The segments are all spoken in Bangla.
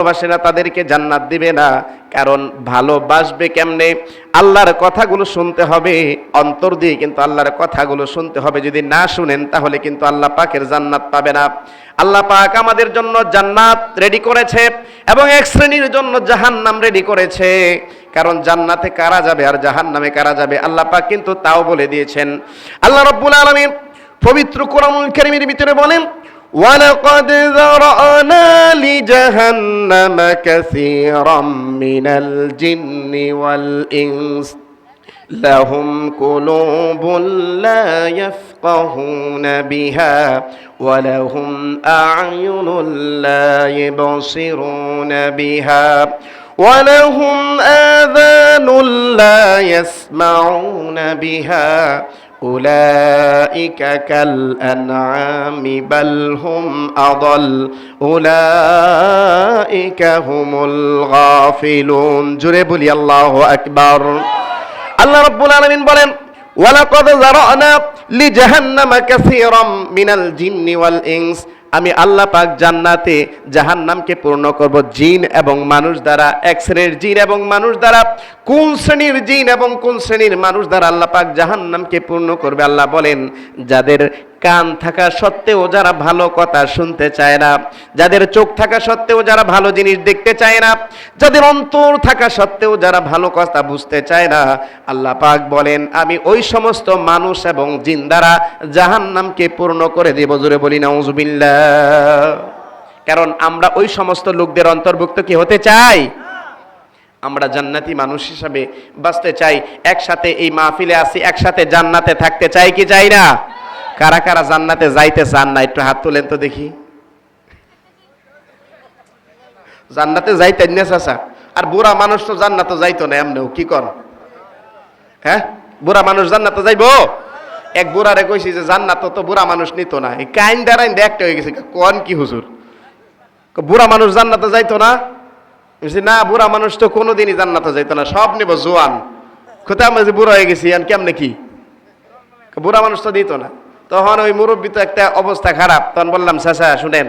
ভালোবাসে না তাদেরকে জান্নাত দিবে না। কারণ ভালোবাসবে কেমনে? আল্লাহর কথাগুলো শুনতে হবে, অন্তর দিয়ে কিন্তু আল্লাহর কথাগুলো শুনতে হবে। যদি না শুনেন তাহলে কিন্তু আল্লাহ পাকের জান্নাত পাবে না। আল্লাহ পাক আমাদের জন্য জান্নাত রেডি করেছে এবং এক শ্রেণীর জন্য জাহান্নাম রেডি করেছে। কারণ জান্নাতে কারা যাবে আর জাহান্নামে কারা যাবে আল্লাহ পাক কিন্তু তাও বলে দিয়েছেন। আল্লাহ রাব্বুল আলামিন পবিত্র কোরআনুল কারীমের ভিতরে বলেন, وَلَقَدْ ذَرَأْنَا لِجَهَنَّمَ كَثِيرًا مِنَ الْجِنِّ وَالْإِنسِ لَهُمْ قُلُوبٌ لَّا يَفْقَهُونَ بِهَا وَلَهُمْ أَعْيُنٌ لَّا يُبْصِرُونَ بِهَا وَلَهُمْ آذَانٌ لَّا يَسْمَعُونَ بِهَا أولئك كالأنعام بل هم أضل أولئك هم الغافلون জোরে বলি আল্লাহু আকবার। আল্লাহ রাব্বুল আলামিন বলেন, ওয়ালাকাদ যারানা লিজাহান্নামা কাসীরাম মিনাল জিন্নি ওয়াল ইনস, আমি আল্লাহ পাক জান্নাতে জাহান্নামকে পূর্ণ করব জিন এবং মানুষ দ্বারা। এক শ্রেণীর জিন এবং মানুষ দ্বারা। কোন শ্রেণীর জিন এবং কোন শ্রেণীর মানুষ দ্বারা আল্লাহ পাক জাহান্নামকে পূর্ণ করবে? আল্লাহ বলেন, যাদের কান থাকা সত্ত্বেও যারা ভালো কথা শুনতে চায় না, যাদের চোখ থাকা সত্ত্বেও যারা ভালো জিনিস দেখতে চায় না, যাদের অন্তর থাকা সত্ত্বেও যারা ভালো কথা বুঝতে চায় না, আল্লাহ পাক বলেন আমি ওই সমস্ত মানুষ এবং জিন দ্বারা জাহান্নামকে পূর্ণ করে দেব। জোরে বলি নাউজুবিল্লাহ। কারণ আমরা ওই সমস্ত লোকদের অন্তর্ভুক্ত কি হতে চাই? আমরা জান্নাতি মানুষ হিসাবে বাঁচতে চাই। একসাথে এই মাহফিলে আসি, একসাথে জান্নাতে থাকতে চাই কি চাই না? কারা কারা জান্নাতে যাইতে চান না একটু হাত তোলেন তো দেখি। জান্নাতে যাইতেন না চাচা? আর বুড়া মানুষ তো জান্নাতে যাইতো না এমনিও, কি কর? হ্যাঁ, বুড়া মানুষ জান্নাতে যাইবো? এক বুড়ারে কইছি যে জান্নাত তো বুড়া মানুষ নিত না, এই কাইন দাঁড়াইন একটা হয়ে গেছে। কোন কি হুজুর, বুড়া মানুষ জান্নাতে যাইতো না? না, বুড়া মানুষ তো কোনোদিনই জান্নাতে যাইতো না, সব নিব জোয়ান। কোথায় আমরা যে বুড়া হয়ে গেছি কেমনে কি? বুড়া মানুষ তো দিত না। তখন ওই মুরব্বী তো একটা অবস্থা খারাপ, তখন বললাম চাচা শুনেন,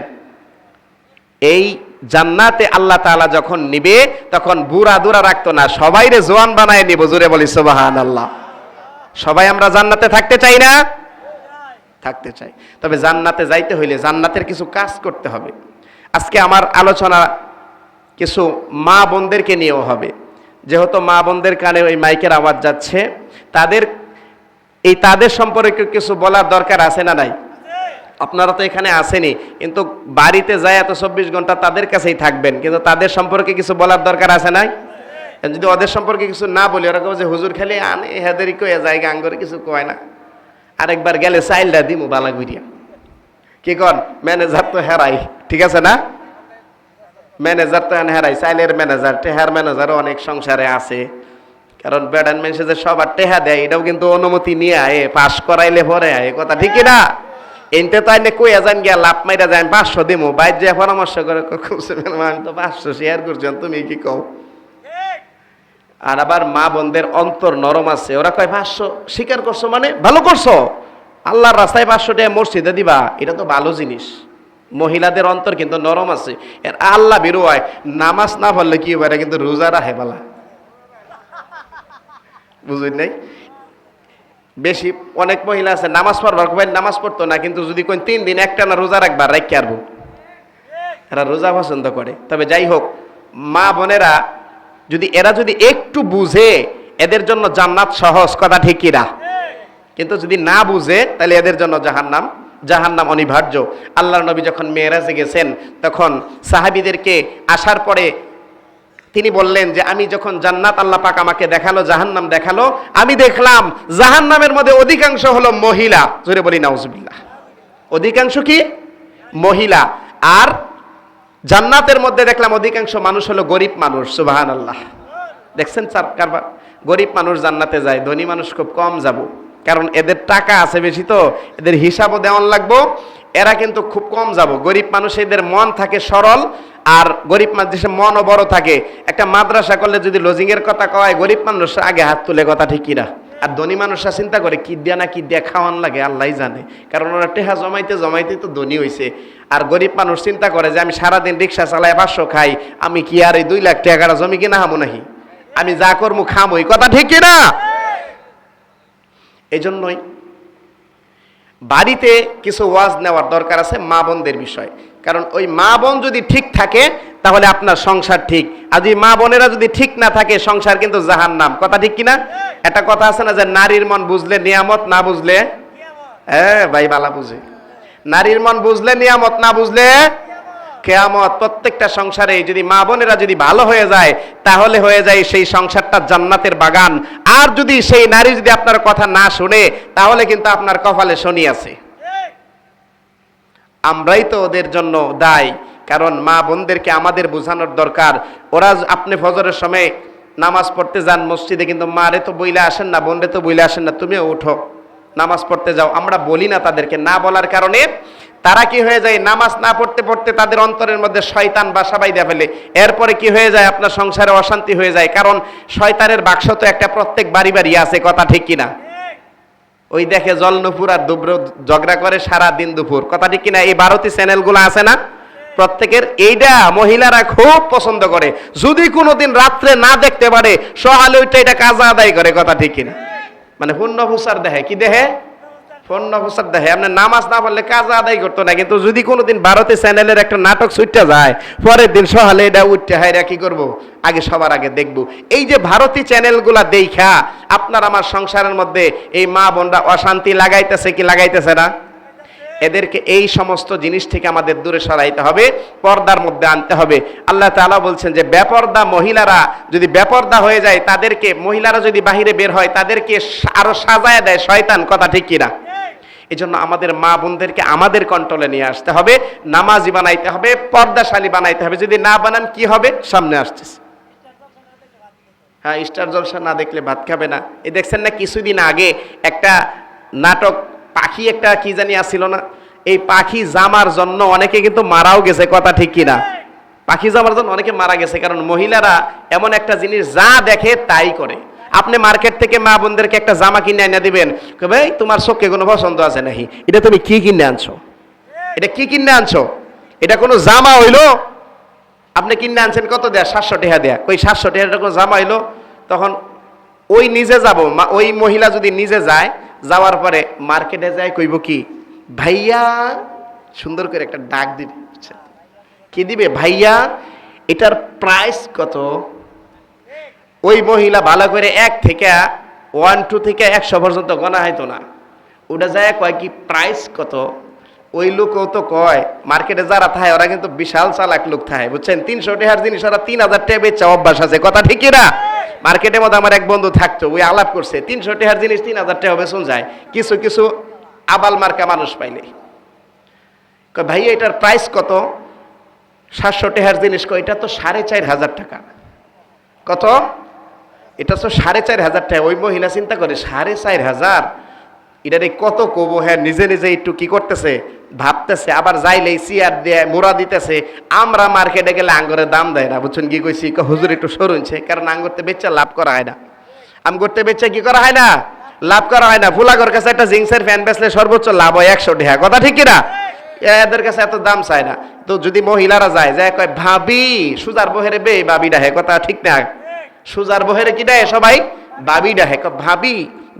এই জান্নাতে আল্লাহ তাআলা যখন নিবে তখন বুড়া দুরা রাখতো না, সবাইরে জোয়ান বানায় নিব। জোরে বলি সুবহানাল্লাহ। সবাই আমরা জান্নাতে থাকতে চাই না? থাকতে চাই। তবে জান্নাতে যাইতে হইলে জান্নাতের কিছু কাজ করতে হবে। আজকে আমার আলোচনা কিছু মা বোনদেরকে নিয়েও হবে, যেহেতু মা বোনদের কানে ওই মাইকের আওয়াজ যাচ্ছে, তাদের সম্পর্কে কিছু বলার দরকার আছে না নাই? আপনারা তো এখানে আসেনি, কিন্তু বাড়িতে যায় এত 24 ঘন্টা তাদের কাছেই থাকবেন, কিন্তু তাদের সম্পর্কে কিছু বলার দরকার আছে নাই? যদি ওদের সম্পর্কে কিছু না বলি, ওরা যে হুজুর খালি আনে হেদেরই কয়ে যায়, গাঙ্গরে কিছু কয় না। আরেকবার গেলে চাইলটা দিমু বালা গুড়িয়া, কি কন? ম্যানেজার তো হেরাই, ঠিক আছে না? ম্যানেজার তো হেরাই, চাইলের ম্যানেজার, টেহার ম্যানেজারও অনেক সংসারে আছে। কারণ বেডান মেসে যে সবার টেহা দেয়, এটাও কিন্তু অনুমতি নিয়ে আয়, পাশ করাইলে পরে আয়, কথা ঠিক না? এনতে তো আইনে কইয়া যান গিয়া লাভ মাইরা যায় 500 দিমু, বাইর যে পরামর্শ করে আমি তো 500 শেয়ার করছেন, তুমি কি কও? আর আবার মা বোনদের অন্তর নরম আছে, ওরা কয় 500 স্বীকার করছো মানে ভালো করছো, আল্লাহর রাস্তায় 500 টাকা মসজিদে দিবা, এটা তো ভালো জিনিস। মহিলাদের অন্তর কিন্তু নরম আছে, এর আল্লাহ বেরো হয়। নামাজ না পড়লে কি হবে, কিন্তু রোজা রাখে বালা, বুঝুন নাই? বেশি অনেক মহিলা আছে নামাজ পড়বার কবেন, নামাজ পড়তো না, কিন্তু যদি কোন 3 দিন একটা না রোজা রাখবার রাখতে পারবো, এরা রোজা পছন্দ করে। তবে যাই হোক, মা বোনেরা এরা যদি একটু বুঝে, এদের জন্য জান্নাত সহজ, কথা ঠিক কিনা? কিন্তু যদি না বুঝে তাহলে এদের জন্য জাহান্নাম অনিবার্য। আল্লাহর নবী যখন মেরাজে গেছেন তখন সাহাবীদেরকে আসার পরে তিনি বললেন যে আমি যখন জান্নাত আল্লাহ পাক আমাকে দেখালো, জাহান্নাম দেখালো, আমি দেখলাম জাহান্নামের মধ্যে অধিকাংশ হলো মহিলা। জোরে বলি নাউজুবিল্লাহ। অধিকাংশ কি? মহিলা। আর জান্নাতের মধ্যে দেখলাম অধিকাংশ মানুষ হলো গরিব মানুষ। সুবহানাল্লাহ। দেখছেন স্যার কারবার, গরিব মানুষ জান্নাতে যায়, ধনী মানুষ খুব কম যাব, কারণ এদের টাকা আছে বেশি, তো এদের হিসাবও দেওয়ান লাগবো, এরা কিন্তু খুব কম যাব। গরিব মানুষ এদের মন থাকে সরল, আর গরিব মানুষের মনও বড় থাকে। একটা মাদ্রাসা করলে যদি লজিং এর কথা কয়, গরিব মানুষ আগে হাত তুলে, কথা ঠিক কিনা? আর ধনী মানুষরা চিন্তা করে কি দিয়া না কি দিয়া খাওয়ান লাগে আল্লাহই জানে, কারণ ওরা টেহা জমাইতে জমাইতে তো ধনী হয়েছে। আর গরিব মানুষ চিন্তা করে যে আমি সারাদিন রিক্সা চালাই 500 খাই, আমি কি আর এই 2 লাখ টাকার জমি কিনা হামো নাহি, আমি যা করবো খামোই, কথা ঠিক কিনা? এই জন্যই বাড়িতে কিছু ওয়াজ নেওয়ার দরকার আছে মা বোনদের বিষয়, কারণ ওই মা বোন যদি ঠিক থাকে তাহলে আপনার সংসার ঠিক, আর যদি মা বোনেরা যদি ঠিক না থাকে সংসার কিন্তু জাহান্নাম, কথা ঠিক কিনা? একটা কথা আছে না যে নারীর মন বুঝলে নিয়ামত, না বুঝলে ভাই বালা বুঝে, নারীর মন বুঝলে নিয়ামত, না বুঝলে কিয়ামত। প্রত্যেকটা সংসারে যদি মা বোনেরা যদি ভালো হয়ে যায় তাহলে হয়ে যায় সেই সংসারটা জান্নাতের বাগান। আর যদি সেই নারী যদি আপনার কথা না শুনে তাহলে কিন্তু আপনার কপালে শনি আছে। আমরাই তো ওদের জন্য দায়ী, কারণ মা বোনদেরকে আমাদের বোঝানোর দরকার। ওরা আপনি ফজরের সময় নামাজ পড়তে যান মসজিদে, কিন্তু মারে তো বইলে আসেন না, বোনরে তো বইলে আসেন না, তুমিও উঠো নামাজ পড়তে যাও। আমরা বলি না তাদেরকে, না বলার কারণে তারা কি হয়ে যায়, নামাজ না পড়তে পড়তে তাদের অন্তরের মধ্যে শয়তান বাসা বাইধা ফেলে। এরপরে কি হয়ে যায়, আপনার সংসারে অশান্তি হয়ে যায়, কারণ শয়তানের বাক্স তো একটা প্রত্যেক বাড়ি বাড়ি আছে, কথা ঠিক কিনা? ওই দেখে জল নুপুর আর দুব্র ঝগড়া করে সারা দিন দুপুর, কথা ঠিক কিনা? এই ভারতী চ্যানেলগুলো আছে না, প্রত্যেকের এইটা মহিলারা খুব পছন্দ করে। যদি কোনোদিন রাত্রে না দেখতে পারে সকালে ওইটা এটা কাজা আদায় করে, কথা ঠিক কিনা? মানে পূর্ণ ফুসার দেখে, কি দেখে? পূর্ণ ফুসার দেখে। আপনি নামাজ না পড়লে কাজা আদায় করতো না, কিন্তু যদি কোনোদিন ভারতী চ্যানেলের একটা নাটক ছুটতে যায় পরের দিন সকালে এটা উঠতে হয়, কি করব, আগে সবার আগে দেখব। এই যে ভারতী চ্যানেলগুলা দেখা আপনার আমার সংসারের মধ্যে এই মা বোনরা অশান্তি লাগাইতেছে কি লাগাইতেছে না? এদেরকে এই সমস্ত জিনিস থেকে আমাদের দূরে সরাইতে হবে, পর্দার মধ্যে আনতে হবে। আল্লাহ তাআলা বলছেন যে বেপর্দা মহিলারা যদি বেপর্দা হয়ে যায়, তাদেরকে মহিলারা যদি বাহিরে বের হয় তাদেরকে আরো সাজায় দেয় শয়তান, কথা ঠিক কিনা? এই জন্য আমাদের মা বোনদেরকে আমাদের কন্ট্রোলে নিয়ে আসতে হবে, নামাজি বানাইতে হবে, পর্দাশালী বানাইতে হবে। যদি না বানান কি হবে, সামনে আসতেছে। হ্যাঁ, স্টার জলসা না দেখলে ভাত খাবে না। এই দেখছেন না কিছুদিন আগে একটা নাটক পাখি একটা কি জানি আসছিল না, এই পাখি জামার জন্য অনেকে কিন্তু মারাও গেছে, কথা ঠিক কিনা? পাখি জামার জন্য অনেকে মারা গেছে, কারণ মহিলারা এমন একটা জিনিস যা দেখে তাই করে। আপনি মার্কেট থেকে মা বোনদেরকে একটা জামা কিনে এনে দিবেন, ভাই তোমার চোখে কোনো পছন্দ আছে নাকি, এটা তুমি কি কিনে আনছো, এটা কি কিনে আনছো, এটা কোনো জামা হইলো? আপনি কিনে আনছেন কত দেয়া, 700 টাকা দেয়া, ওই 700 টাকা কোনো জামা হইলো? তখন ওই নিজে যাব, ওই মহিলা যদি নিজে যায়, যাওয়ার পরে মার্কেটে যায় কইব কি, ভাইয়া, সুন্দর করে একটা ডাক দিবে, কি দিবে, ভাইয়া এটার প্রাইস কত? ওই মহিলা ভালো করে 1 থেকে 100 পর্যন্ত গণা হয়তো না, ওটা যায় কয় কি প্রাইস কত? ওই লোকও তো কয়, মার্কেটে যারা থাকে ওরা কিন্তু বিশাল চালাক লোক থাকে, বুঝছেন? 300 টাকার জিনিস ওরা 3000 টাকা বেচা অভ্যাস আছে, কথা ঠিক কিনা? মার্কেটের মধ্যে আমার এক বন্ধু থাকতো, ওই আলাপ করছে 300 টাকার জিনিস 3000 টাকা বেচন যায় কিছু কিছু আবাল মার্কা মানুষ পাইলে। কয় ভাই এটার প্রাইস কত? 700 টাকার জিনিস। কয় এটা তো 4500 টাকা। কত? এটা তো 4500 টাকা। ওই মহিলা চিন্তা করে 4500, এটারে কত কবো। হ্যাঁ, নিজে নিজে একটু কি করতেছে, ভাবতেছে, আবার যাইলেই চেয়ার দিয়ে মোড়া দিতেছে। আমরা মার্কেটে গেলে আঙ্গুরের দাম দেয় না, বুঝছেন কি কইছি? হুজুর একটু সরুনছে, কারণ আঙ্গুরতে বেচা লাভ করা হয় না। আঙ্গুরতে বেচা কি করা হয় না, লাভ করা হয় না। ফুলাগর কাছে একটা জিন্সের ফ্যান বেচলে সর্বোচ্চ লাভ হয় 100 টাকা, কথা ঠিক কিনা? এদের কাছে এত দাম চায় না। তো যদি মহিলারা যায়, যায় কয় ভাবি, সুজার বহেরে বে বাবি ডাহে, কথা ঠিক না? সুজার বহেরে কি ডাহে সবাই, বাবি ডাহে। ভাবি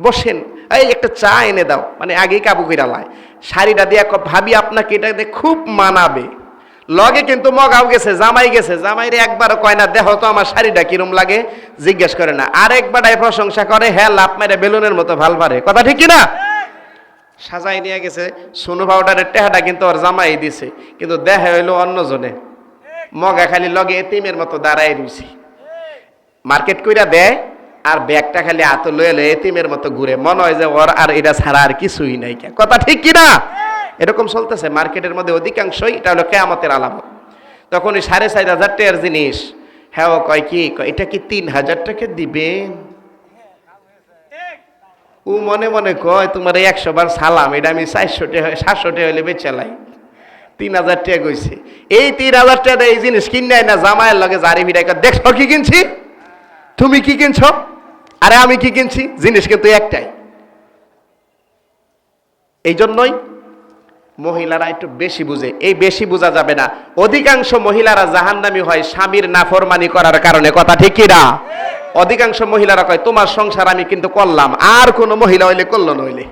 বসেন, এই একটা চা এনে দাও, মানে আগেই কাবু কইরা লাই শাড়িটা দিয়ে, ভাবি আপনাকে এটা দিয়ে খুব মানাবে। লগে কিন্তু মগাও গেছে, জামাই গেছে, জামাইরে একবারও কয় না দেখো তো আমার শাড়িটা কিরম লাগে, জিজ্ঞেস করে না। আরেকবারই প্রশংসা করে, হ্যাঁ লাভ মেরে বেলুনের মতো ভাল পারে, কথা ঠিক কিনা? সাজাই নিয়ে গেছে, সোনু পাউডারের টেহাটা কিন্তু ওর জামাই দিছে, কিন্তু দেখে হইলো অন্যজনে। মগা খালি লগে এতিমের মতো দাঁড়াই রয়েছে, মার্কেট কইরা দেয় আর ব্যাগটা খালি হাতে লয়ে লয়ে এতিমের মতো ঘুরে, মনে হয় যে ওর আর এটা ছাড়া আর কিছুই নাই, কথা ঠিক কিনা? এরকম চলতেছে মার্কেটের মধ্যে অধিকাংশই। এটা হলো কিয়ামতের আলামত। তখন ওই 4500 টাকার জিনিস, হ্যাঁ ও কয় কি, এটা কি 3000 টাকা দিবেন? ও মনে মনে কয় তোমার 100 বার সালাম, এটা আমি 400 টাকা 700 টাকা হইলে বেচালাই, 3000 টাকা কইছে। এই 3000 টাকা এই জিনিস কিনে না জামাইয়ের লগে জারি ভিড়াই, দেখছো কি কিনছি, তুমি কি কিনছো? আরে আমি কি কিনছি, জিনিস কিন্তু একটাই। এই জন্যই মহিলারা একটু বেশি বুঝে, এই বেশি বোঝা যাবে না। অধিকাংশ মহিলারা জাহান্নামী হয় স্বামীর নাফরমানি করার কারণে, কথা ঠিক কি না? অধিকাংশ মহিলারা কয় তোমার সংসার আমি কিন্তু করলাম, আর কোন মহিলা হইলে করলো নইলে।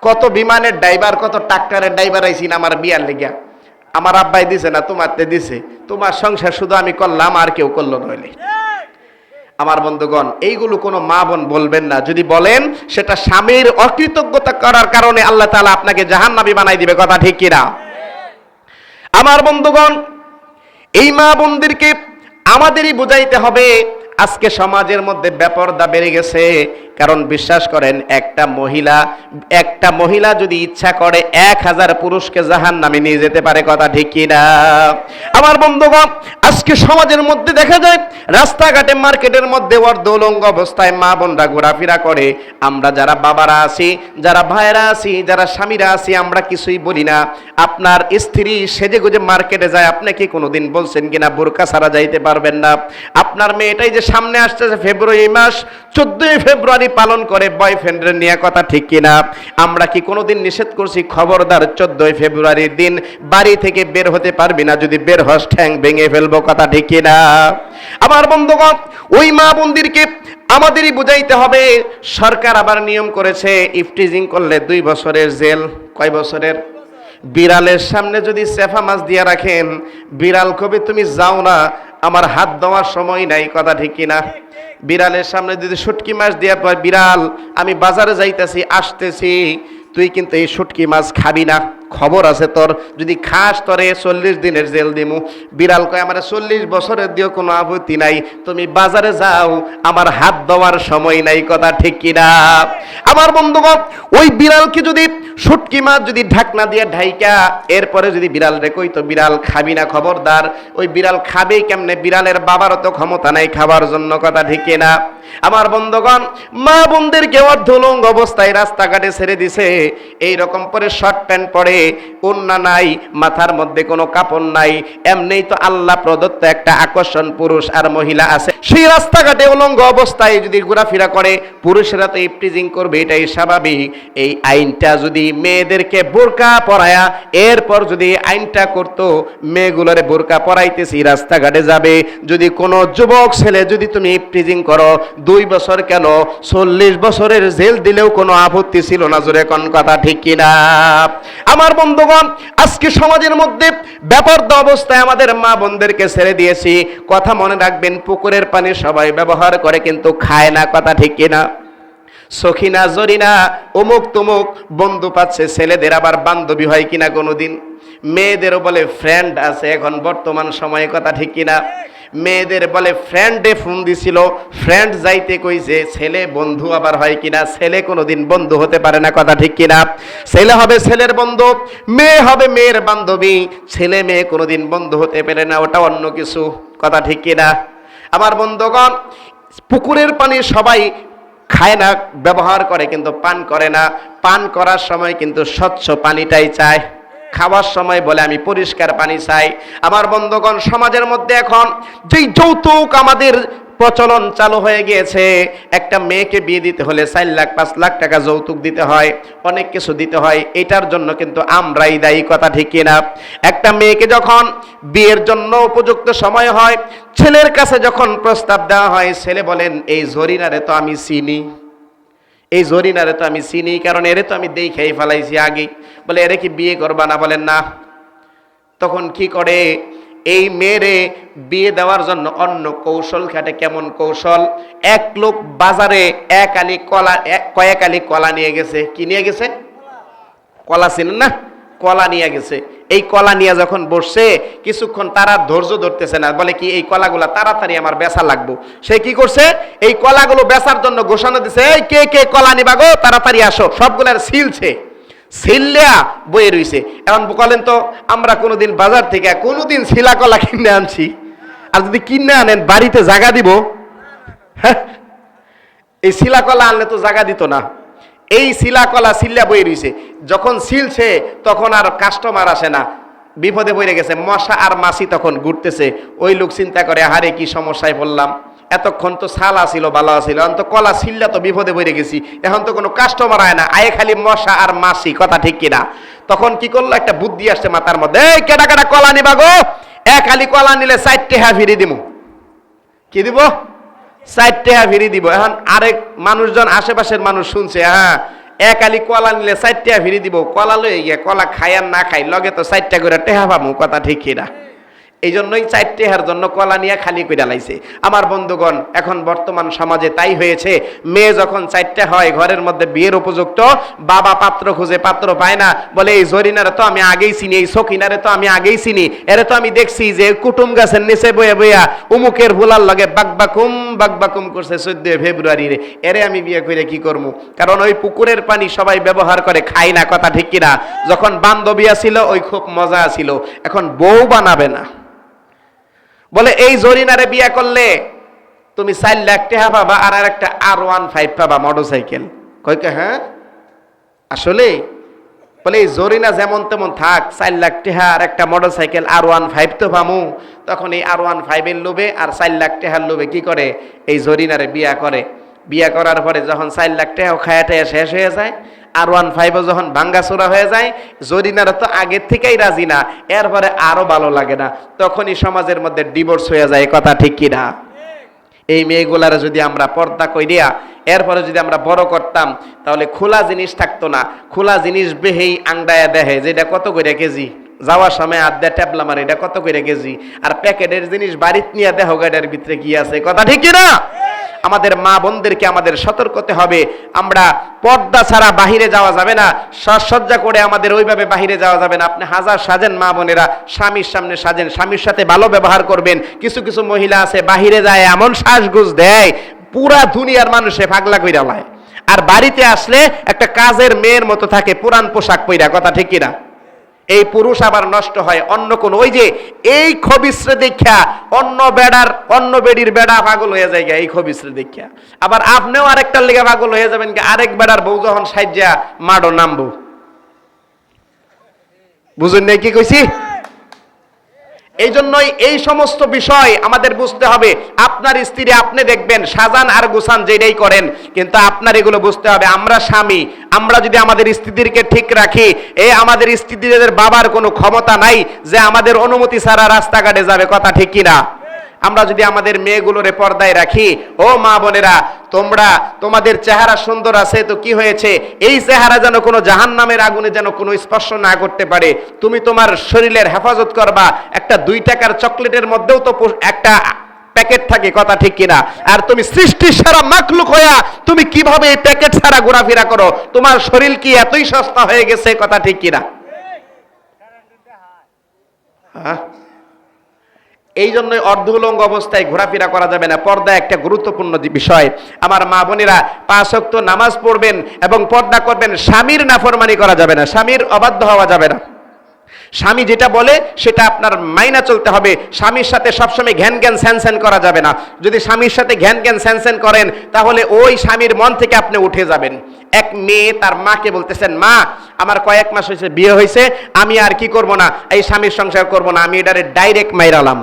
কত বিমানের ড্রাইভার, কত ট্রাক্টরের ড্রাইভার আইছি না আমার বিয়ার লেগা, আমার আব্বাই দিছে না তোমারতে দিছে, তোমার সংসার শুধু আমি করলাম আর কেউ করলো নইলে। আমার বন্ধুগণ, এইগুলো কোনো মা বোন বলবেন না। যদি বলেন সেটা স্বামীর অকৃতজ্ঞতা করার কারণে আল্লাহ তাআলা আপনাকে জাহান্নামী বানাই দিবে, কথা ঠিক কি না? আমার বন্ধুগণ, এই মা বোনদেরকে আমাদেরই বুঝাইতে হবে। আজকে সমাজের মধ্যে বেপরদা বেড়ে গেছে, কারণ বিশ্বাস করেন একটা মহিলা যদি ইচ্ছা করে 1000 পুরুষকে জাহান্নামে নিয়ে যেতে পারে, কথা ঠিক কি না? আমার বন্ধুগণ, আজকে সমাজের মধ্যে দেখা যায় রাস্তাঘাটে মার্কেটের মধ্যে অর্ধউলঙ্গ অবস্থায় মা বোনরা ঘোরাফেরা করে। আমরা যারা বাবারা আছি, যারা ভাইরা আছি, যারা স্বামীরা আছি, আমরা কিছুই বলি না। আপনার স্ত্রী সেজে গুজে মার্কেটে যায়, আপনি কি কোনোদিন বলছেন কিনা বোরকা ছাড়া যাইতে পারবেন না? আপনার মেয়েটাই যে সামনে আসতেছে ফেব্রুয়ারি মাস, 14 ফেব্রুয়ারি পালন করে বয়ফ্রেন্ডের নিয়ে, কথা ঠিক কিনা? আমরা কি কোনোদিন নিষেধ করছি খবরদার 14 ফেব্রুয়ারির দিন বাড়ি থেকে বের হতে পারবি না, যদি বের হস ঠ্যাং ভেঙে ফেলবো, কথা ঠিক কিনা? আমার বন্ধুগণ, ওই মা বোনদেরকে আমাদেরই বুঝাইতে হবে। সরকার আবার নিয়ম করেছে ইফটিজিং করলে 2 বছরের জেল। কয় বছরের? বিড়ালের সামনে যদি সেফা মাছ দিয়ে রাখেন, বিড়াল কবে তুমি যাও না, আমার হাত দেওয়ার সময় নাই, কথা ঠিক কিনা? বিড়ালের সামনে যদি শুটকি মাছ দিয়ে পর, বিড়াল আমি বাজারে যাইতেছি আসতেছি, তুই কিন্তু এই শুটকি মাছ খাবি না, খবর আছে তোর, যদি খাস তরে 40 দিনের জেল দিমু। বিড়াল কয় আমার 40 বছরের দিও কোনো আপত্তি নাই, তুমি বাজারে যাও, আমার হাত দেওয়ার সময় নাই, কথা ঠিক কিনা? আমার বন্ধুগণ, ওই বিড়ালকে যদি শুটকি মাছ যদি ঢাকনা দিয়ে ঢাইকা এরপরে যদি বিড়াল রে কই তো বিড়াল খাবি না, খবরদার, ওই বিড়াল খাবেই কেমনে? বিড়ালের বাবারও তো ক্ষমতা নাই খাবার জন্য, কথা ঠিক কিনা? আমার বন্ধুগণ, মা বোনদেরকে অর্ধউলঙ্গ অবস্থায় রাস্তাঘাটে ছেড়ে দিছে। এই রকম পরে শর্ট প্যান্ট পরে, ওন্না নাই, মাথার মধ্যে কোনো কাপড় নাই, এমনিই তো আল্লাহ প্রদত্ত একটা আকর্ষণ পুরুষ আর মহিলা আছে, সেই রাস্তাঘাটে উলঙ্গ অবস্থায় যদি ঘোরাফেরা করে, পুরুষেরা তো ইফটিজিং করবে, এটাই স্বাভাবিক। এই আইনটা যদি মেয়েদেরকে বোরকা পরায়া, এরপর যদি আইনটা করতো মেয়েগুলোরে বোরকা পরাইতেছি রাস্তাঘাটে যাবে, যদি কোনো যুবক ছেলে যদি তুমি ইফটিজিং করো 2 বছর কেন 40 বছরের জেল দিলেও কোনো আপত্তি ছিল না, জোরে কোন, কথা ঠিক কিনা? আমার বন্ধুগণ, আজকে সমাজের মধ্যে বেপরদা অবস্থায় আমাদের মা বোনদেরকে ছেড়ে দিয়েছি। কথা মনে রাখবেন, পুকুরের পানি সবাই ব্যবহার করে কিন্তু খায় না, কথা ঠিক কিনা? সখিনা জরিনা অমুক তমুক বন্ধু পাচ্ছে, ছেলেদের আবার বান্ধবী হয় কিনা কোনোদিন? মেয়েদেরও বলে ফ্রেন্ড আছে এখন বর্তমান সময়ে, কথা ঠিক কিনা? মেয়েদের বলে ফ্রেন্ডে ফোন দিছিল, ফ্রেন্ড যাইতে কইছে, ছেলে বন্ধু আবার হয় কিনা? ছেলে কোনোদিন বন্ধু হতে পারে না, কথা ঠিক কিনা? ছেলে হবে ছেলের বন্ধু, মেয়ে হবে মেয়ের বান্ধবী, ছেলে মেয়ে কোনোদিন বন্ধু হতে পারে না, ওটা অন্য কিছু, কথা ঠিক কিনা? আমার বন্ধুগণ, পুকুরের পানি সবাই খায় না, ব্যবহার করে কিন্তু পান করে না। পান করার সময় কিন্তু স্বচ্ছ পানিটাই চায়, খাওয়ার সময় বলে আমি পরিষ্কার পানি চাই। আমার বন্ধুগণ, সমাজের মধ্যে এখন যেই যৌতুক আমাদের প্রচলন চালু হয়ে গিয়েছে, একটা মেয়েকে বিয়ে দিতে হলে 4 লাখ 5 লাখ টাকা যৌতুক দিতে হয়, অনেক কিছু দিতে হয়, এটার জন্য কিন্তু আমরাই দায়ী, কথা ঠিক কিনা? একটা মেয়েকে যখন বিয়ের জন্য উপযুক্ত সময় হয়, ছেলের কাছে যখন প্রস্তাব দেওয়া হয়, ছেলে বলেন এই জরিনারে তো আমি চিনি, এই জরিনারে তো আমি চিনি, কারণ এরে তো আমি দেখেই ফেলাইছি আগে, বলে এরে কি বিয়ে করবা না? বলেন না। তখন কি করে? এই মেয়েরে বিয়ে দেওয়ার জন্য অন্য কৌশল খাটে। কেমন কৌশল? এক লোক বাজারে কয়েক আলি কলা নিয়ে গেছে। কি নিয়ে গেছে? কলা চিনেন না? কলা নিয়ে গেছে। এই কলা নিয়ে যখন বসছে, কিছুক্ষণ তারা ধৈর্য ধরতেছে না, বলে কি এই কলাগুলা তাড়াতাড়ি আমার বেচা লাগবো। সে কি করছে? এই কলাগুলো বেচার জন্য ঘোষণা দিছে, এই কে কে কলা নিবা গো, তাড়াতাড়ি আসো। সবগুলার সিলছে, সিল্লা বয়ে রইছে। এখন বলেন তো, আমরা কোনোদিন বাজার থেকে কোনোদিন শিলা কলা কিনে আনছি? আর যদি কিনে আনেন, বাড়িতে জায়গা দিব? হ্যাঁ, এই শিলা কলা আনলে তো জায়গা দিত না। এই শিলা কলা সিল্লা বয়ে রইছে, যখন সিলছে তখন আর কাস্টমার আসে না, বিপদে পড়ে গেছে। মশা আর মাছি তখন ঘুরতেছে। ওই লোক চিন্তা করে, হারে কি সমস্যায় পড়লাম, এতক্ষণ তো ছাল আসিল ভালো আসিল, এখন তো কলা ছিল্লা তো বিপদে পড়ে গেছি, এখন তো কোনো কাস্টমার হয় না, আয়ে খালি মশা আর মাসি, কথা ঠিক কিনা? তখন কি করলো, একটা বুদ্ধি আসছে মাথার মধ্যে, এই কেটা কেটা কলা নিবা গো, এক আলি কলা নিলে 4 টাকা ফিরি দিব। কি দিব? 4 টাকা ফিরি দিব। এখন আরেক মানুষজন আশেপাশের মানুষ শুনছে, হ্যাঁ এক আলি কলা নিলে 4 টাকা ফিরি দিব, কলা লয়ে গিয়ে কলা খাই আর না খাই লগে তো 4 টাকা করে টেহা পাবো, কথা ঠিক কিনা? এই জন্যই 4 টাকার জন্য কলা নিয়ে খালি করে লাইছে। আমার বন্ধুগণ, এখন বর্তমান সমাজে তাই হয়েছে, মেয়ে যখন 4টা হয় ঘরের মধ্যে বিয়ের উপযুক্ত, বাবা পাত্র খুঁজে পাত্র পায় না, বলে এই জরিনারে তো আমি আগেই চিনি, এই সকিনারে তো আমি আগেই চিনি, এরে তো আমি দেখছি যে কুটুম গাছের নিচে বয়ে বইয়া উমুকের ভুলার লগে বাগবাকুম করছে 14 ফেব্রুয়ারি রে, এরে আমি বিয়ে করে কি করবো? কারণ ওই পুকুরের পানি সবাই ব্যবহার করে, খায় না, কথা ঠিক কিনা? যখন বান্ধবী ছিল ওই খুব মজা ছিল, এখন বউ বানাবে না। বলে এই জরিনারে বিয়ে করলে তুমি 4 লাখ টাকা পাবা আর একটা R15 পাবা মোটরসাইকেল। কইকে হ্যাঁ আসলে? বলে এই জরিনা যেমন তেমন থাক, 4 লাখ টাকা আর একটা মোটরসাইকেল R15 তো পামু। তখন এই R15 এর লোভে আর 4 লাখ টাকার লোভে কি করে, এই জরিনারে বিয়ে করে। বিয়ে করার পরে যখন 4 লাখ টাকাও খায়াটায়া শেষ হয়ে যায়, R15 যখন ভাঙ্গাচোরা হয়ে যায়, জরিনারা তো আগের থেকেই রাজি না, এরপরে আরো ভালো লাগে না, তখনই সমাজের মধ্যে ডিভোর্স হয়ে যায়, কথা ঠিক কিনা? এই মেয়েগুলারা যদি আমরা পর্দা কইরিয়া এরপরে যদি আমরা বড় করতাম, তাহলে খোলা জিনিস থাকতো না। খোলা জিনিস বেহেই আংডায়া দেহে, যেটা কত করে কেজি, যাওয়ার সময় আড্ডা ট্যাবলা মারে, এটা কত করে কেজি, আর প্যাকেটের জিনিস বাড়িতে নিয়ে দেহ গাড়ির ভিতরে কি আছে, কথা ঠিক কিনা? আমাদের মা বোনদেরকে আমাদের সতর্ক হতে হবে, আমরা পর্দা ছাড়া বাহিরে যাওয়া যাবে না, সাজসজ্জা করে আমাদের ওইভাবে বাহিরে যাওয়া যাবে না। আপনি হাজার সাজেন, মা বোনেরা স্বামীর সামনে সাজেন, স্বামীর সাথে ভালো ব্যবহার করবেন। কিছু কিছু মহিলা আছে বাহিরে যায় এমন সাজগুজ দেয়, পুরা দুনিয়ার মানুষে পাগলা কইরা লায়, আর বাড়িতে আসলে একটা কাজের মেয়ের মতো থাকে, পুরান পোশাক পইরা, কথা ঠিক কিনা? এই পুরুষ আবার নষ্ট হয় অন্য কোন, ওই যে এই খবিসরে দেখা অন্য বেডির বেড়া পাগল হয়ে যায়, এই খবিসরে দেখা আবার আপনিও আরেকটার লেগে পাগল হয়ে যাবেন, আরেক বেড়ার বউ যখন সাইজা মাডো নামবো। বুঝুন নাই কি কইছি? এই জন্যই এই সমস্ত বিষয় আমাদের বুঝতে হবে। আপনার স্ত্রী আপনি দেখবেন সাজান আর গুছান যেটাই করেন, কিন্তু আপনার এগুলো বুঝতে হবে, আমরা স্বামী, আমরা যদি আমাদের স্ত্রীদেরকে ঠিক রাখি, আমাদের স্ত্রীদের বাবার কোনো ক্ষমতা নাই যে আমাদের অনুমতি ছাড়া রাস্তাঘাটে যাবে, কথা ঠিক কিনা? আমরা যদি আমাদের মেয়েগুলোরে পর্দায় রাখি, ও মা বোনেরা, তোমাদের চেহারা সুন্দর আছে তো কি হয়েছে, এই চেহারা যেন কোনো জাহান্নামের আগুনে যেন কোনো স্পর্শ না করতে পারে। তুমি তোমার শরীরের হেফাজত করবা, একটা 2 টাকার চকলেটের মধ্যেও তো একটা প্যাকেট থাকে, কথা ঠিক কিনা? আর তুমি সৃষ্টির সারা মাখলুক হইয়া তুমি কিভাবে এই প্যাকেট ছাড়া ঘোরাফেরা করো? তোমার শরীর কি এতই সস্তা হয়ে গেছে, কথা ঠিক কিনা? হ্যাঁ, এই জন্যই অর্ধউলঙ্গ অবস্থায় ঘোরাফেরা করা যাবে না। পর্দা একটা গুরুত্বপূর্ণ বিষয়। আমার মা বোনেরা 5 ওয়াক্ত নামাজ পড়বেন এবং পর্দা করবেন। স্বামীর নাফরমানি করা যাবে না, স্বামীর অবাধ্য হওয়া যাবে না। স্বামী যেটা বলে সেটা আপনার মাইনা চলতে হবে। স্বামীর সাথে সবসময় ঘ্যান ঘ্যান স্যান করা যাবে না। যদি স্বামীর সাথে ঘ্যান ঘ্যান স্যান করেন, তাহলে ওই স্বামীর মন থেকে আপনি উঠে যাবেন। এক মেয়ে তার মাকে বলতেছেন, মা আমার কয়েক মাস হয়েছে বিয়ে হয়েছে, আমি আর কি করব না, এই স্বামীর সংসার করব না, আমি এটারে ডাইরেক্ট মাইরালাম।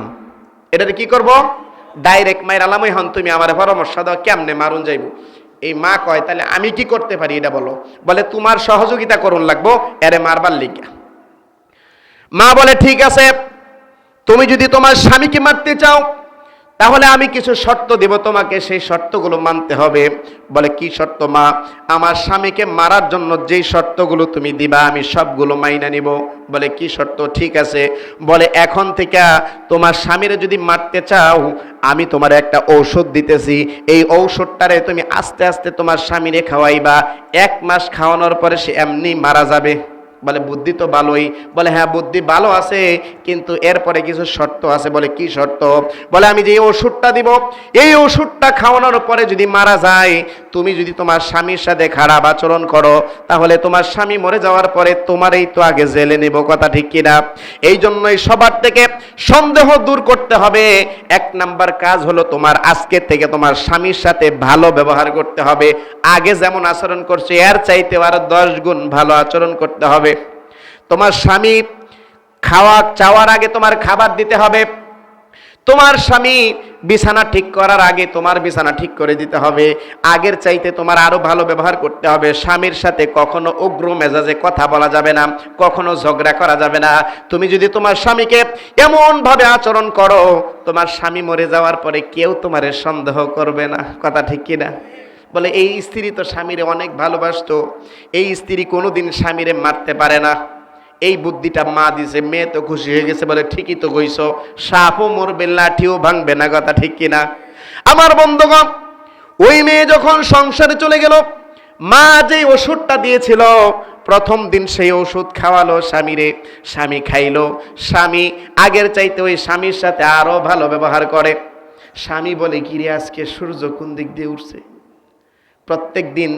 এটারে কি করব? ডাইরেক্ট মাইরালাম। এখন তুমি আমার পরামর্শ দাও কেমনে মারুন যাইব। এই মা কয়, তাহলে আমি কি করতে পারি এটা বলো। বলে তোমার সহযোগিতা করুন লাগবো এরে মারবার লিগা। মা বলে ঠিক আছে, তুমি যদি তোমার স্বামীকে মারতে চাও তাহলে আমি কিছু শর্ত দেব তোমাকে, সেই শর্তগুলো মানতে হবে। বলে কি শর্ত মা? আমার স্বামীকে মারার জন্য যেই শর্তগুলো তুমি দিবা আমি সবগুলো মাইনা নিব। বলে কি শর্ত? ঠিক আছে। বলে এখন থেকে তোমার স্বামীরে যদি মারতে চাও আমি তোমার একটা ঔষধ দিতেছি, এই ঔষধটারে তুমি আস্তে আস্তে তোমার স্বামীরে খাওয়াইবা। 1 মাস খাওয়ানোর পরে সে এমনি মারা যাবে। বলে বুদ্ধি তো ভালোই। বলে হ্যাঁ বুদ্ধি ভালো আছে, কিন্তু এরপরে কিছু শর্ত আছে। বলে কি শর্ত? বলে আমি যে ওষুধটা দিব, এই ওষুধটা খাওয়ানোর পরে যদি মারা যায়, তুমি যদি তোমার স্বামীর সাথে খারাপ আচরণ করো, তাহলে তোমার স্বামী মরে যাওয়ার পরে তোমারই তো আগে জেলে নেব, কথা ঠিক কিনা? এই জন্যই সবার থেকে সন্দেহ দূর করতে হবে। 1 নাম্বার কাজ হলো তোমার আজকে থেকে তোমার স্বামীর সাথে ভালো ব্যবহার করতে হবে। আগে যেমন আচরণ করছে এর চাইতে আরো 10 গুণ ভালো আচরণ করতে হবে। তোমার স্বামী খাওয়া চাওয়ার আগে তোমার খাবার দিতে হবে। তোমার স্বামী বিছানা ঠিক করার আগে তোমার বিছানা ঠিক করে দিতে হবে, আগের চাইতে তোমার আরো ভালো ব্যবহার করতে হবে। স্বামীর সাথে কখনো উগ্র মেজাজে কথা বলা যাবে না, কখনো ঝগড়া করা যাবে না। তুমি যদি তোমার স্বামীকে এমন ভাবে আচরণ করো, তোমার স্বামী মরে যাওয়ার পরে কেউ তোমারে সন্দেহ করবে না। কথা ঠিক কিনা? বলে এই স্ত্রী তো স্বামীরে অনেক ভালোবাসতো, এই স্ত্রী কোনোদিন স্বামীরে মারতে পারে না। এই বুদ্ধিটা মা দিছে, মেয়ে তো খুশি হয়ে গেছে, বলে ঠিকই তো কইছো, সাপও মরবে লাঠিও ভাঙবে না। কথা ঠিক কিনা? আমার বন্ধুগণ, ওই মেয়ে যখন সংসারে চলে গেল, মা যে ওষুধটা দিয়েছিল প্রথম দিন সেই ওষুধ খাওয়ালো স্বামীরে, স্বামী খাইলো, স্বামী আগের চাইতে ওই স্বামীর সাথে আরো ভালো ব্যবহার করে। স্বামী বলে, কিরে আজকে সূর্য কোন দিক দিয়ে উঠছে? প্রত্যেক দিন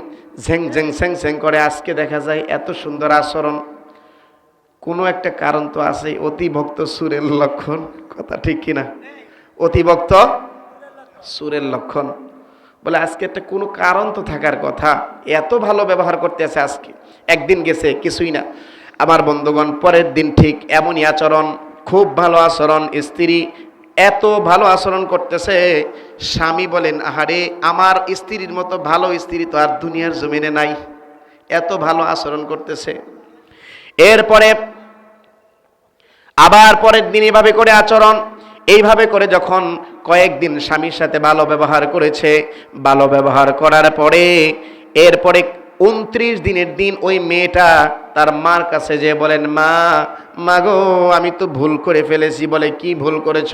ঝেং ঝেং স্যাং স্যাং করে, আজকে দেখা যায় এত সুন্দর আচরণ, কোনো একটা কারণ তো আছে। অতিভক্ত সুরের লক্ষণ। কথা ঠিক কিনা? অতিভক্ত সুরের লক্ষণ। বলে আজকে একটা কোনো কারণ তো থাকার কথা, এত ভালো ব্যবহার করতে আছে আজকে। একদিন গেছে, কিছুই না। আমার বন্ধুগণ, পরের দিন ঠিক এমনই আচরণ, খুব ভালো আচরণ। স্ত্রী এত ভালো আচরণ করতেছে, স্বামী বলেন, আহারে আমার স্ত্রীর মতো ভালো স্ত্রী তো আর দুনিয়ার জমিনে নাই, এত ভালো আচরণ করতেছে। এরপরে আবার পরের দিন এভাবে করে আচরণ, এইভাবে করে যখন কয়েকদিন স্বামীর সাথে ভালো ব্যবহার করেছে, ভালো ব্যবহার করার পরে এরপরে 29 দিনের দিন ওই মেয়েটা তার মার কাছে যে বলেন, মা মাগো আমি তো ভুল করে ফেলেছি। বলে কি ভুল করেছ?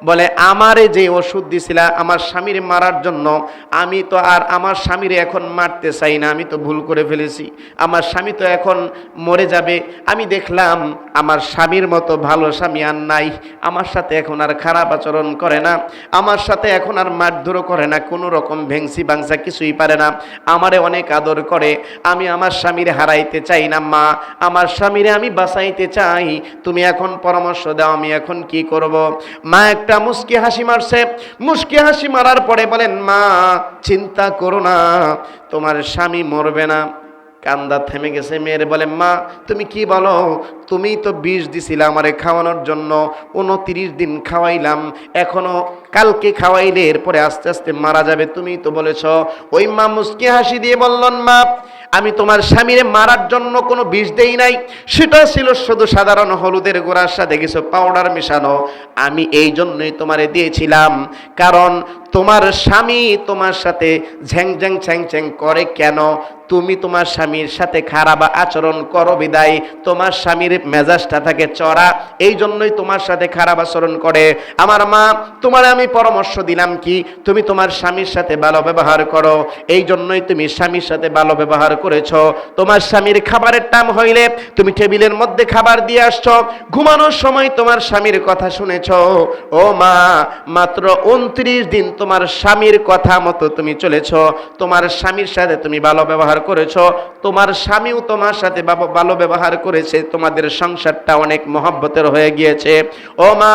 বলে আমারে যে ওষুধ দিছিলা আমার স্বামীর মারার জন্য, আমি তো আর আমার স্বামীরে এখন মারতে চাই না, আমি তো ভুল করে ফেলেছি। আমার স্বামী তো এখন মরে যাবে, আমি দেখলাম আমার স্বামীর মতো ভালো স্বামী আর নাই, আমার সাথে এখন আর খারাপ আচরণ করে না, আমার সাথে এখন আর মারধরও করে না, কোনো রকম ভেংসি ভাংসা কিছুই পারে না, আমারে অনেক আদর করে। আমি আমার স্বামীরে হারাইতে চাই না মা, আমার স্বামীরে আমি বাঁচাইতে চাই, তুমি এখন পরামর্শ দাও আমি এখন কি করব। মা একটা মুস্কি হাসি মারছে, মুস্কি হাসি মারার পরে বলেন, মা চিন্তা করো না, তোমার স্বামী মরবে না। কান্দা থেমে গেছে মেয়ের। বলে, মা তুমি কি বলো? তুমি তো বিষ দিছিলে আমারে খাওয়ানোর জন্য, 29 দিন খাওয়াইলাম, এখনো কালকে খাওয়াইলে এরপরে আস্তে আস্তে মারা যাবে, তুমি তো বলেছ। ওই মা মুস্কি হাসি দিয়ে বললেন, মা আমি তোমার স্বামীরে মারার জন্য কোনো বিষ দেই নাই, সেটা ছিল শুধু সাধারণ হলুদের গুঁড়ার সাথে কিছু পাউডার মেশানো, আমি এই জন্যই তোমারে দিয়েছিলাম, কারণ তোমার স্বামী তোমার সাথে ঝ্যাং ঝ্যাং ছ্যাং ছ্যাং করে কেন? তুমি তোমার স্বামীর সাথে খারাপ আচরণ করো বিদায় তোমার স্বামীর মেজাজটা থাকে চড়া, এই জন্যই তোমার সাথে খারাপ আচরণ করে। আমার মা তোমার আমি পরামর্শ দিলাম কি, তুমি তোমার স্বামীর সাথে ভালো ব্যবহার করো, এই জন্যই তুমি স্বামীর সাথে ভালো ব্যবহার করেছো। তোমার স্বামীর খাবারের টাইম হইলে তুমি টেবিলের মধ্যে খাবার দিয়ে আসছো, ঘুমানোর সময় তোমার স্বামীর কথা শুনেছো। ও মা, মাত্র 29 দিন তোমার স্বামীর কথা মতো তুমি চলেছো, তোমার স্বামীর সাথে তুমি ভালো ব্যবহার করেছো, তোমার স্বামীও তোমার সাথে ভালো ব্যবহার করেছে, তোমাদের সংসারটা অনেক মহব্বতের হয়ে গিয়েছে। ও মা,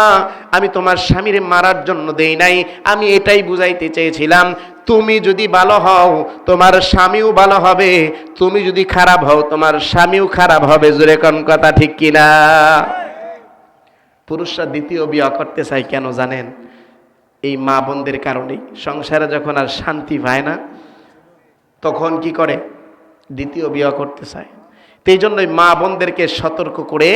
আমি তোমার স্বামীর মারার জন্য দেই নাই, আমি এটাই বুঝাইতে চেয়েছিলাম, তুমি যদি ভালো হও তোমার স্বামীও ভালো হবে, তুমি যদি খারাপ হও তোমার স্বামীও খারাপ হবে। জোরে কোন কথা ঠিক কিনা? পুরুষরা দ্বিতীয় বিয়ে করতে চায় কেন জানেন? এই মা বোনদের কারণেই। সংসারে যখন আর শান্তি পায় না তখন কি করে? দ্বিতীয় বিয়ে করতে চায়। তো এই জন্যই মা বোনদেরকে সতর্ক করে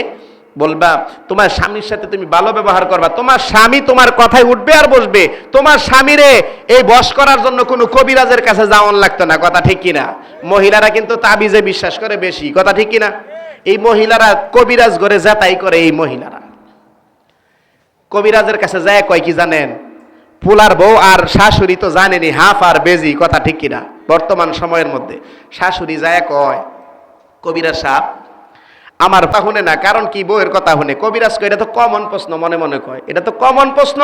বলবা, তোমার স্বামীর সাথে তুমি ভালো ব্যবহার করবা, তোমার স্বামী তোমার কথায় উঠবে আর বসবে। তোমার স্বামীরে এই বশ করার জন্য কোনো কবিরাজের কাছে যাওয়ান লাগতো না। কথা ঠিক কিনা? মহিলারা কিন্তু তাবিজে বিশ্বাস করে বেশি। কথা ঠিক কিনা? এই মহিলারা কবিরাজ ঘরে যাতাই করে। এই মহিলারা কবিরাজের কাছে যায় কয় কি জানেন? পোলার বউ আর শাশুড়ি তো জানেনি হাফ আর বেজি। কথা ঠিক কিনা? বর্তমান সময়ের মধ্যে শাশুড়ি যায় কয়, কবিরাজ সাহেব আমার কথা শুনে না, কারণ কি বউয়ের কথা শুনে। কবিরাজ কয় এটা তো কমন প্রশ্ন, মনে মনে কয় এটা তো কমন প্রশ্ন।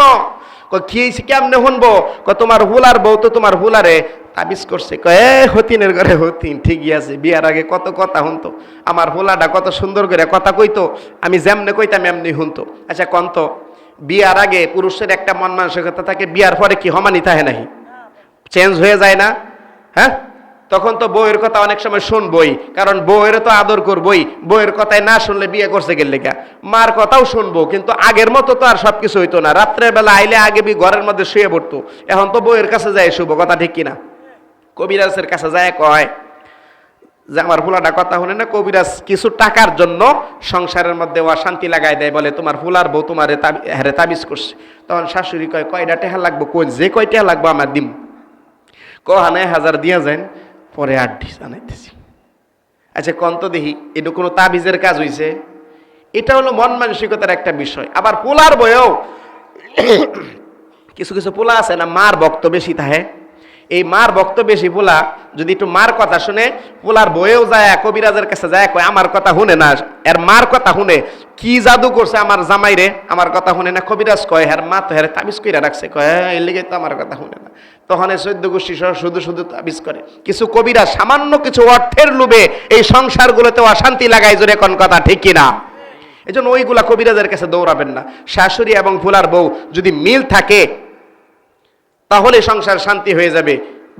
কি কেমনে শুনবো? তোমার হুলার বউ তো তোমার হুলারে তাবিজ করছে। কয় হতিনের ঘরে হতিন ঠিকই আছে, বিয়ার আগে কত কথা শুনতো, আমার হুলাটা কত সুন্দর করে কথা কইতো, আমি যেমনে কইতাম এমনি শুনতো। আচ্ছা কন্ত, বিয়ার আগে পুরুষের একটা মন মানসিকতা থাকে, বিয়ার পরে কি হমানি থাকে নাহি? চেঞ্জ হয়ে যায় না? হ্যাঁ, তখন তো বউয়ের কথা অনেক সময় শুনবই, কারণ বউয়ের তো আদর করবই, বউয়ের কথায় না শুনলে বিয়ে করছে গেলে লেখা। মার কথাও শুনবো, কিন্তু আগের মতো তো আর সবকিছু হইতো না। রাত্রের বেলা আইলে আগে ঘরের মধ্যে শুয়ে পড়তো, এখন তো বউয়ের কাছে যায় শুভ, কথা ঠিক কিনা? কবিরাজের কাছে যায় কয় যে আমার ফুলাটা কথা শুনে না। কবিরাজ কিছু টাকার জন্য সংসারের মধ্যে অশান্তি লাগাই দেয়, বলে তোমার ফুলার বউ তোমার হারে তাবিজ করছে। তখন শাশুড়ি কয় কয়টা টেহা লাগবো? কই যে কয়টা লাগবো আমার দিম। কহানে 1000 দিয়া যান, পরে 8 জানাইতেছি। আচ্ছা কন্ত দেখি এটা কোনো তাবিজের কাজ হইছে? এটা হলো মন মানসিকতার একটা বিষয়। আবার পোলার বয়েও কিছু কিছু পোলা আছে না, মার ভক্ত বেশি থাকে। এই মার ভক্ত বেশি পোলা যদি একটু মার কথা শুনে, পোলার বয়েও যায় কবিরাজের কাছে যায়, কয় আমার কথা শুনে না, এর মার কথা শুনে। কি জাদু করছে আমার জামাই রে, আমার কথা শুনে না। কবিরাজ কয় হ্যার মা তো হ্যার তাবিজ কইরা রাখছে, কয় এর লেগে তো আমার কথা শুনে না। তখন 14 গোষ্ঠী সহ শুধু শুধু তাবিজ করে। কিছু কবিরাজ সামান্য কিছু অর্থের লোভে এই সংসারগুলোতে অশান্তি লাগায়, জোরে কোন কথা ঠিক কিনা? এই জন্য ওইগুলা কবিরাজের কাছে দৌড়াবেন না। শাশুড়ি এবং ফুলার বউ যদি মিল থাকে তাহলে সংসার শান্তি হয়ে যাবে।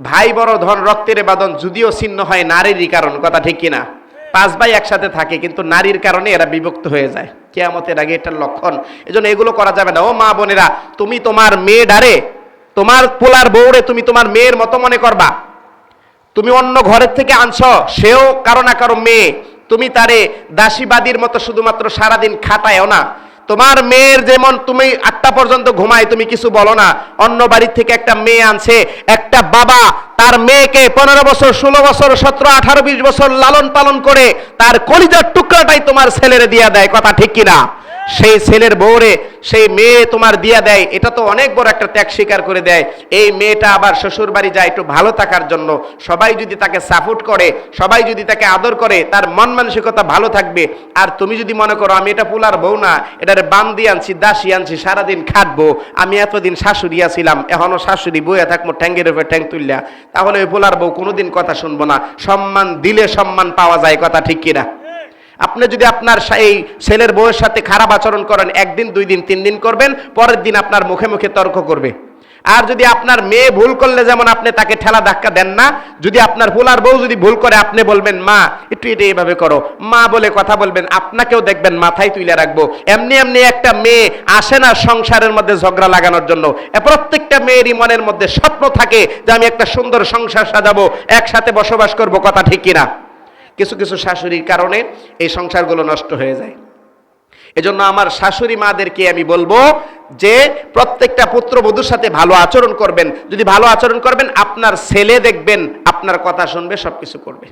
ভাই বড় ধন রক্তের বাঁধন যদিও ছিন্ন হয় নারীরই কারণ, কথা ঠিক কিনা? 5 ভাই একসাথে থাকে, কিন্তু নারীর কারণে এরা বিভক্ত হয়ে যায় কিয়ামতের আগে, এটার লক্ষণ। এজন্য এগুলো করা যাবে না। ও মা বোনেরা, তুমি তোমার মেয়ে ডারে, তোমার পোলার বউরে তুমি তোমার মেয়ের মতো মনে করবা। তুমি অন্য ঘরের থেকে আনছো, সেও কারো না কারো মেয়ে, তুমি তারে দাসীবাদীর মতো শুধুমাত্র সারাদিন খাটায়ও না। তোমার মেয়ের যেমন তুমি 8টা পর্যন্ত ঘুমায়, তুমি কিছু বলো না। অন্য বাড়ির থেকে একটা মেয়ে আনছে, একটা বাবা তার মেয়েকে 15 বছর 16 বছর 17 18 20 বছর লালন পালন করে তার কলিজার টুকরাটাই তোমার ছেলেরে দিয়া দেয়, কথা ঠিক কিনা? সেই ছেলের বউরে সেই মেয়ে তোমার দিয়া দেয়, এটা তো অনেক বড় একটা ত্যাগ স্বীকার করে দেয়। এই মেয়েটা আবার শ্বশুর বাড়ি যায় একটু ভালো থাকার জন্য। সবাই যদি তাকে সাপোর্ট করে, সবাই যদি তাকে আদর করে, তার মন মানসিকতা ভালো থাকবে। আর তুমি যদি মনে করো আমি এটা পোলার বউ না, এটারে বান্দি আনছি, দাসী আনছি, সারাদিন খাটবো, আমি এতদিন শাশুড়িয়া ছিলাম, এখনো শাশুড়ি বইয়া থাকবো ঠ্যাঙ্গের উপরে ঠ্যাং তুললা, তাহলে ওই পোলার বউ কোনোদিন কথা শুনবো না। সম্মান দিলে সম্মান পাওয়া যায়, কথা ঠিক কিনা? আপনি যদি আপনার এই ছেলের বউয়ের সাথে খারাপ আচরণ করেন, 1 দিন 2 দিন 3 দিন করবেন, পরের দিন আপনার মুখে মুখে তর্ক করবে। আর যদি আপনার মেয়ে ভুল করলে যেমন আপনি তাকে ঠেলা ধাক্কা দেন না, যদি আপনার পোলার বউ যদি ভুল করে আপনি বলবেন মা একটু এটা এইভাবে করো, মা বলে কথা বলবেন, আপনাকেও দেখবেন মাথায় তুলে রাখবো। এমনি এমনি একটা মেয়ে আসে না সংসারের মধ্যে ঝগড়া লাগানোর জন্য। প্রত্যেকটা মেয়েরই মনের মধ্যে স্বপ্ন থাকে যে আমি একটা সুন্দর সংসার সাজাবো, একসাথে বসবাস করব, কথা ঠিক কিনা? কিছু কিছু শাশুড়ির কারণে এই সংসারগুলো নষ্ট হয়ে যায়। এজন্য আমার শাশুড়ি মাদেরকে আমি বলবো যে প্রত্যেকটা পুত্রবধূর সাথে ভালো আচরণ করবেন। যদি ভালো আচরণ করবেন, আপনার ছেলে দেখবেন আপনার কথা শুনবে, সবকিছু করবে।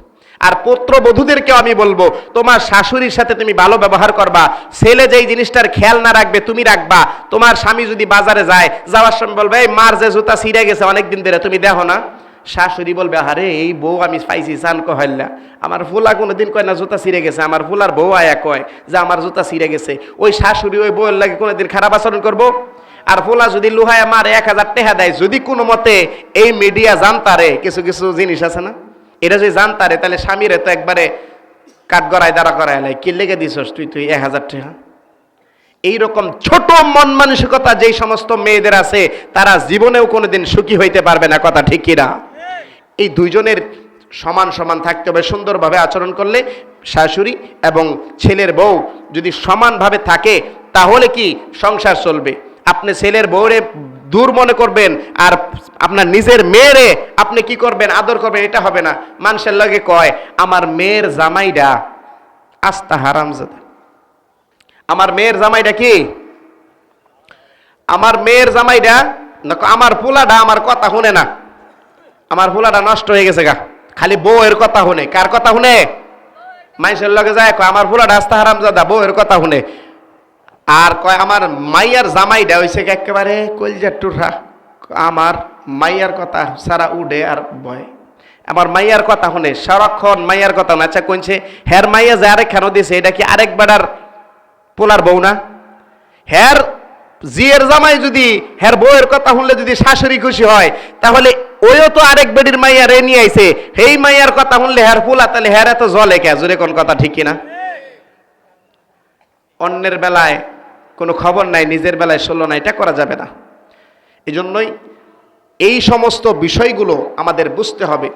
আর পুত্রবধূদেরকেও আমি বলবো তোমার শাশুড়ির সাথে তুমি ভালো ব্যবহার করবা। ছেলে যেই জিনিসটার খেয়াল না রাখবে তুমি রাখবা। তোমার স্বামী যদি বাজারে যায়, যাওয়ার সময় বলবে এই মার যে জুতা ছিঁড়ে গেছে অনেকদিন ধরে, তুমি দেখো না? শাশুড়ি বলবে আরে এই বউ আমি পাইছি চান কহল্লা, আমার ফুলা কোনোদিন কয় না জুতা ছিঁড়ে গেছে, আমার ফুলার বউ আয়া কয় যে আমার জুতা ছিঁড়ে গেছে। ওই শাশুড়ি ওই বউয়ের লাগে কোনোদিন খারাপ আচরণ করবো? আর ফুলা যদি লুহায় আমার 1000 টাকা দেয়, যদি কোনো মতে এই মিডিয়া জানতারে, কিছু কিছু জিনিস আছে না, এটা যদি জানতারে, তাহলে স্বামীরে তো একবারে কাঠ গড়ায় দাঁড়া করায় লাই, কি লেগে দিছস তুই 1000 টাকা। এইরকম ছোট মন মানসিকতা যেই সমস্ত মেয়েদের আছে, তারা জীবনেও কোনোদিন সুখী হইতে পারবে না, কথা ঠিক কিনা? এই দুইজনের সমান সমান থাকতে হবে। সুন্দরভাবে আচরণ করলে শাশুড়ি এবং ছেলের বউ যদি সমানভাবে থাকে, তাহলে কি সংসার চলবে। আপনি ছেলের বউরে দূর মনে করবেন, আর আপনার নিজের মেয়েরে আপনি কি করবেন, আদর করবেন, এটা হবে না। মানুষের লগে কয় আমার মেয়ের জামাইডা আস্তা হারামজাদা। আমার মেয়ের জামাইটা কি? আমার মেয়ের জামাইটা আমার পোলাটা আমার কথা শুনে না, আমার পোলাটা নষ্ট হয়ে গেছে গা, খালি বউয়ের কথা শুনে। কার কথা শুনে? মানুষের লগে যায় কয় আমার পোলাটা আস্তা হারামজাদা, বউয়ের কথা শুনে। আর কয় আমার মাইয়ার জামাইটা হইছে একেবারে কলজার টুরা, আমার মাইয়ার কথা সারা উডে আর বয়, আমার মাইয়ার কথা শুনে সারাক্ষণ মাইয়ার কথা না। আচ্ছা কইছে হের মাইয়া যে আরেক খানো দিছে, এটা কি আরেক বেড়ার পোলার বউ না? হের জিয়ের জামাই যদি হের বউয়ের কথা শুনলে যদি শাশুড়ি খুশি হয়, তাহলে ওইও তো আরেক বেডির মাইয়া রে নিয়ে আইছে, সেই মাইয়ার কথা শুনলে হের পোলা, তাহলে হের এত জলে কে? জোরে কোন কথা ঠিক কিনা? অন্যের বেলায় কোনো খবর নাই, নিজের বেলায় ষোলো না, এটা করা যাবে না। এই জন্যই এই সমস্ত বিষয়গুলো আমাদের বুঝতে হবে।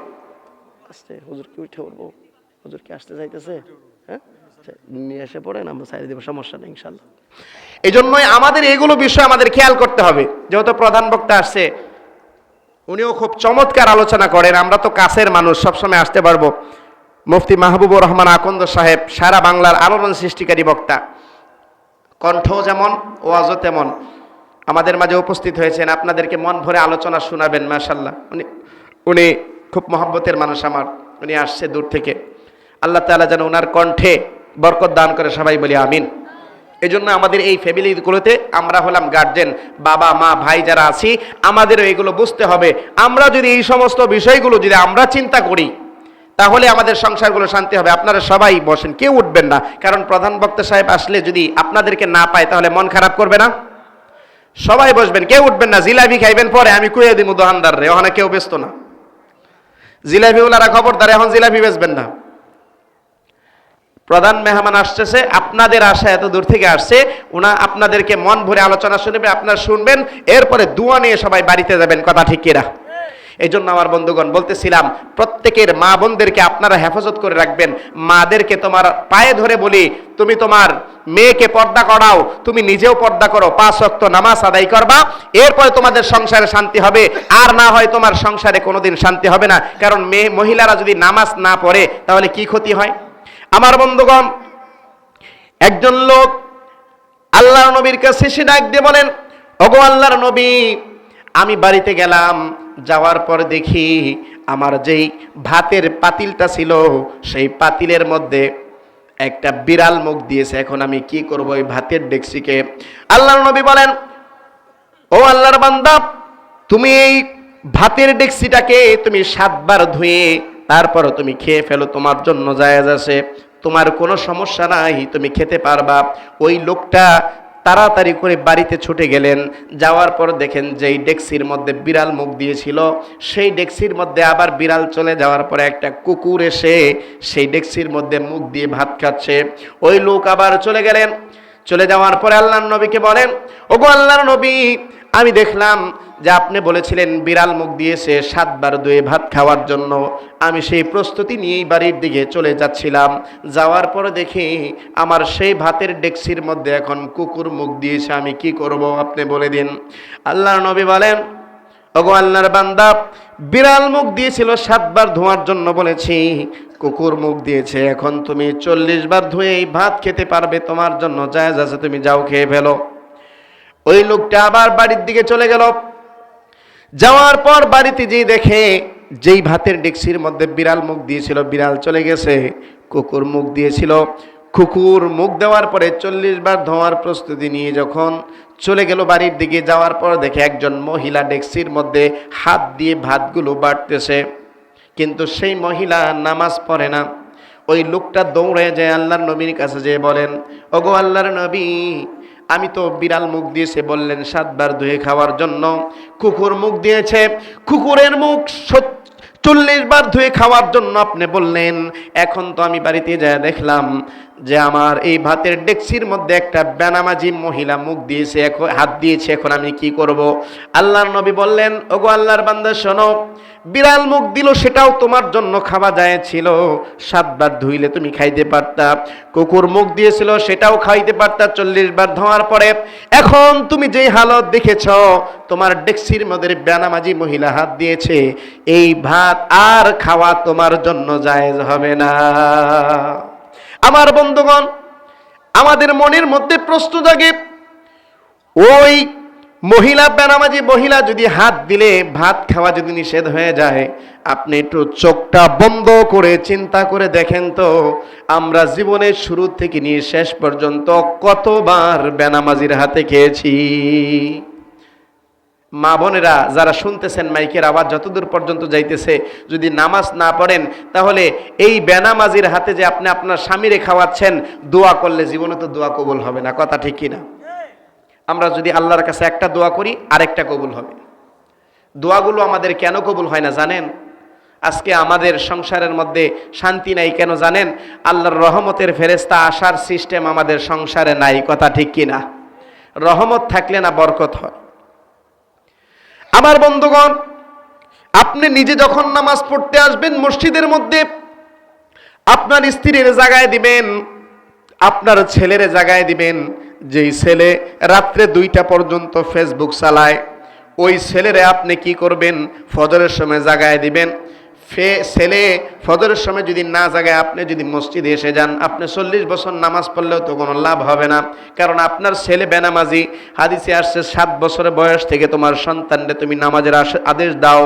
আস্তে হুজুরকে উঠে উঠবো, হুজুরকে আসতে চাইতেছে, হ্যাঁ নিয়ে এসে পড়েন, আমরা সাইড দেবো, সমস্যা নেই ইনশাল্লাহ। এই জন্যই আমাদের এগুলো বিষয় আমাদের খেয়াল করতে হবে। যেহেতু প্রধান বক্তা আসছে, উনিও খুব চমৎকার আলোচনা করেন, আমরা তো কাছের মানুষ, সবসময় আসতে পারবো। মুফতি মাহবুবুর রহমান আকন্দ সাহেব সারা বাংলার আলোড়ন সৃষ্টিকারী বক্তা, কণ্ঠ যেমন ওয়াজও তেমন, আমাদের মাঝে উপস্থিত হয়েছেন, আপনাদেরকে মন ভরে আলোচনা শোনাবেন। মাশাআল্লাহ, উনি খুব মহব্বতের মানুষ আমার, উনি আসছে দূর থেকে। আল্লাহ তাআলা যেন ওনার কণ্ঠে বরকত দান করে, সবাই বলি আমিন। এই জন্য আমাদের এই ফ্যামিলিগুলোতে আমরা হলাম গার্জেন, বাবা মা ভাই যারা আছি, আমাদেরও এগুলো বুঝতে হবে। আমরা যদি এই সমস্ত বিষয়গুলো যদি আমরা চিন্তা করি, তাহলে আমাদের সংসারগুলো শান্তি হবে। আপনারা সবাই বসেন, কেউ উঠবেন না, কারণ প্রধান বক্তা সাহেব আসলে যদি আপনাদেরকে না পায় তাহলে মন খারাপ করবে না। সবাই বসবেন, কেউ উঠবেন না। জিলাপি খাইবেন পরে, আমি কুয়ে দিব দোকানদার রে, ওখানে কেউ ব্যস্ত না। জিলাপি ওলারা খবরদার, এখন জিলাপি বেচবেন না। প্রধান মেহমান আসতেছে, আপনাদের আশা এত দূর থেকে আসছে, ওনা আপনাদেরকে মন ভরে আলোচনা শুনবে, আপনারা শুনবেন, এরপরে দোয়া নিয়ে সবাই বাড়িতে যাবেন। কথা ঠিক কিনা? এই জন্য আমার বন্ধুগণ বলতেছিলাম, প্রত্যেকের মা বোনদেরকে আপনারা হেফাজত করে রাখবেন। মাদেরকে তোমার পায়ে ধরে বলি, তুমি তোমার মেয়েকে পর্দা করাও, তুমি নিজেও পর্দা করো, 5 ওয়াক্ত নামাজ আদায় করবা, এরপরে তোমাদের সংসারে শান্তি হবে। আর না হয় তোমার সংসারে কোনোদিন শান্তি হবে না। কারণ মহিলারা যদি নামাজ না পড়ে তাহলে কি ক্ষতি হয়? আমার বন্ধুগণ, একজন লোক আল্লাহর নবীর কাছে এসে ডাক দিয়ে বলেন, ওগো আল্লাহর নবী, আমি বাড়িতে গেলাম, যাওয়ার পর দেখি আমার যেই ভাতের পাতিলটা ছিল, সেই পাতিলের মধ্যে একটা বিড়াল মুখ দিয়েছে। এখন আমি কি করব এই ভাতের ডেকচিকে? আল্লাহর নবী বলেন, ও আল্লাহর বান্দা, তুমি এই ভাতের ডেকচিটাকে তুমি 7 বার ধুয়ে তারপরও তুমি খেয়ে ফেলো, তোমার জন্য জায়েজ আছে, তোমার কোনো সমস্যা নাই, তুমি খেতে পারবা। ওই লোকটা তাড়াতাড়ি করে বাড়িতে ছুটে গেলেন। যাওয়ার পর দেখেন যেই ডেকচির মধ্যে বিড়াল মুখ দিয়েছিল, সেই ডেকচির মধ্যে আবার বিড়াল চলে যাওয়ার পরে একটা কুকুর এসে সেই ডেকচির মধ্যে মুখ দিয়ে ভাত খাচ্ছে। ওই লোক আবার চলে গেলেন। চলে যাওয়ার পরে আল্লাহর নবীকে বলেন, ওগো আল্লাহর নবী, আমি দেখলাম যে আপনি বলেছিলেন বিড়াল মুখ দিয়েছে 7 বার ধুয়ে ভাত খাওয়ার জন্য। আমি সেই প্রস্তুতি নিয়েই বাড়ির দিকে চলে যাচ্ছিলাম। যাওয়ার পরে দেখি আমার সেই ভাতের ডেকচির মধ্যে এখন কুকুর মুখ দিয়েছে, আমি কি করব আপনি বলে দিন। আল্লাহর নবী বলেন, ওগো আল্লাহর বান্দা, বিড়াল মুখ দিয়েছিল 7 বার ধোয়ার জন্য বলেছি, কুকুর মুখ দিয়েছে, এখন তুমি 40 বার ধুয়ে ভাত খেতে পারবে, তোমার জন্য জায়েজ আছে, তুমি যাও খেয়ে ফেলো। ওই লোকটা আবার বাড়ির দিকে চলে গেল। যাওয়ার পর বাড়িতে যেই দেখে যেই ভাতের ডেকচির মধ্যে বিড়াল মুখ দিয়েছিল, বিড়াল চলে গেছে, কুকুর মুখ দিয়েছিল। কুকুর মুখ দেওয়ার পরে 40 বার ধোয়ার প্রস্তুতি নিয়ে যখন চলে গেল বাড়ির দিকে, যাওয়ার পর দেখে একজন মহিলা ডেকচির মধ্যে হাত দিয়ে ভাতগুলো বাড়তেছে, কিন্তু সেই মহিলা নামাজ পড়ে না। ওই লোকটা দৌড়ে যায় আল্লাহর নবীর কাছে, যেয়ে বলেন, ওগো আল্লাহর নবী, আমি তো বিড়াল মুখ দিয়েছে বললেন 7 বার ধুয়ে খাওয়ার জন্য, কুকুর মুখ দিয়েছে, কুকুরের মুখ 40 বার ধুয়ে খাওয়ার জন্য আপনি বললেন। এখন তো আমি বাড়িতে যায় দেখলাম যে আমার এই ভাতের ডেকচির মধ্যে একটা বেনামাজি মহিলা মুখ দিয়েছে, এখন হাত দিয়েছে, এখন আমি কি করব? আল্লাহর নবী বললেন, ওগো আল্লাহর বান্দা শোনো, বিড়াল মুখ দিল সেটাও তোমার জন্য খাওয়া যায় ছিল, 7 বার ধুইলে তুমি খাইতে পারতা। কুকুর মুখ দিয়েছিল সেটাও খাইতে পারতা 40 বার ধোয়ার পরে। এখন তুমি যেই হালত দেখেছ, তোমার ডেকচির মধ্যে বেনামাজি মহিলা হাত দিয়েছে, এই ভাত আর খাওয়া তোমার জন্য জায়েজ হবে না। আমার বন্ধুগণ, আমাদের মনের মধ্যে প্রশ্ন জাগে, ওই মহিলা বেনামাজি মহিলা যদি হাত দিলে ভাত খাওয়া যদি নিষেধ হয়ে যায়, আপনি একটু চোখটা বন্ধ করে চিন্তা করে দেখেন তো, আমরা জীবনের শুরু থেকে নিয়ে শেষ পর্যন্ত কতবার বেনামাজির হাতে খেয়েছি। মা বোনেরা যারা শুনতেছেন, মাইকের আওয়াজ যতদূর পর্যন্ত যাইতেছে, যদি নামাজ না পড়েন তাহলে এই বেনামাজির হাতে যে আপনি আপনার স্বামীরে খাওয়াচ্ছেন, দোয়া করলে জীবনে তো দোয়া কবুল হবে না। কথা ঠিক কিনা? আমরা যদি আল্লাহর কাছে একটা দোয়া করি, আরেকটা কবুল হবে। দোয়াগুলো আমাদের কেন কবুল হয় না জানেন? আজকে আমাদের সংসারের মধ্যে শান্তি নাই কেন জানেন? আল্লাহর রহমতের ফেরেশতা আসার সিস্টেম আমাদের সংসারে নাই। কথা ঠিক কিনা? রহমত থাকলে না বরকত হয়। আমার বন্ধুগণ, আপনি নিজে যখন নামাজ পড়তে আসবেন মসজিদের মধ্যে, আপনার স্ত্রীর জায়গায় দিবেন, আপনার ছেলের জায়গায় দিবেন। যেই ছেলে রাত্রে 2টা পর্যন্ত ফেসবুক চালায়, ওই ছেলেরে আপনি কি করবেন, ফজরের সময় জাগায় দিবেন। ছেলে ফজরের সময় যদি না জাগায়, আপনি যদি মসজিদে এসে যান, আপনি 40 বছর নামাজ পড়লেও তো কোনো লাভ হবে না, কারণ আপনার ছেলে বেনামাজি। হাদিসে আসছে 7 বছরের বয়স থেকে তোমার সন্তানকে তুমি নামাজের আদেশ দাও।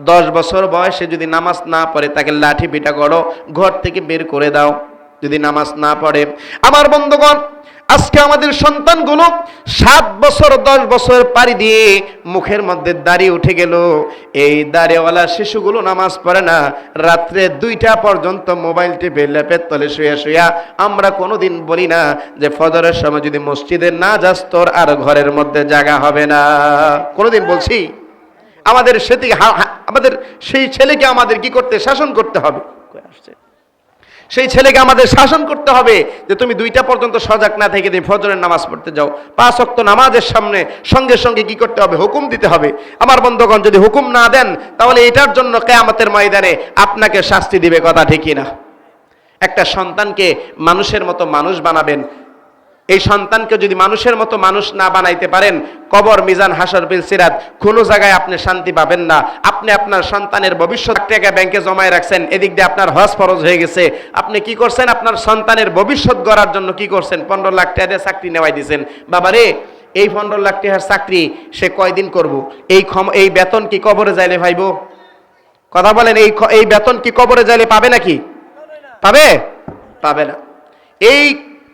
10 বছর বয়সে যদি নামাজ না পড়ে তাকে লাঠি পিটা করো, ঘর থেকে বের করে দাও যদি নামাজ না পড়ে। আমার বন্ধুগণ, আজকে আমাদের সন্তানগুলো 7 বছর 10 বছর পাড়ি দিয়ে মুখের মধ্যে দাড়ি উঠে গেল। এই দাড়িওয়ালা শিশুগুলো নামাজ পড়ে না, রাত্রে 2টা পর্যন্ত মোবাইল টিপে ল্যাপের তলে শুয়ে শুয়ে। আমরা কোনোদিন বলি না যে ফজরের সময় যদি মসজিদে না যাস তোর আর ঘরের মধ্যে জায়গা হবে না, কোনোদিন বলছি? আমাদের আমাদের সেই ছেলেকে আমাদের কি করতে, শাসন করতে হবে। সেই ছেলেকে আমাদের শাসন করতে হবে যে তুমি 2টা পর্যন্ত সজাগ না থেকে তুমি ফজরের নামাজ পড়তে যাও। 5 ওয়াক্ত নামাজের সামনে সঙ্গে সঙ্গে কি করতে হবে, হুকুম দিতে হবে। আমার বন্ধুগণ, যদি হুকুম না দেন তাহলে এটার জন্য কিয়ামতের ময়দানে আপনাকে শাস্তি দিবে, কথা ঠিক কি না? একটা সন্তানকে মানুষের মতো মানুষ বানাবেন, এই সন্তানকে যদি মানুষের মতো মানুষ না বানাইতে পারেন, কবর, মিজান, হাসর, বিল, সিরাত কোনো জায়গায় আপনি শান্তি পাবেন না। আপনি আপনার সন্তানের ভবিষ্যৎ টাকা ব্যাংকে জমায় রাখছেন, এদিক দিয়ে আপনার হজ ফরজ হয়ে গেছে, আপনি কি করছেন, আপনার সন্তানের ভবিষ্যৎ গড়ার জন্য কি করছেন, 15 লাখ টাকা দিয়ে চাকরি নেওয়াই দিয়েছেন। বাবারে, এই 15 লাখ টাকার চাকরি সে কয়দিন করব? এই বেতন কি কবরে যাইলে পাইব? কথা বলেন, এই বেতন কি কবরে যাইলে পাবে নাকি? পাবে? পাবে না। এই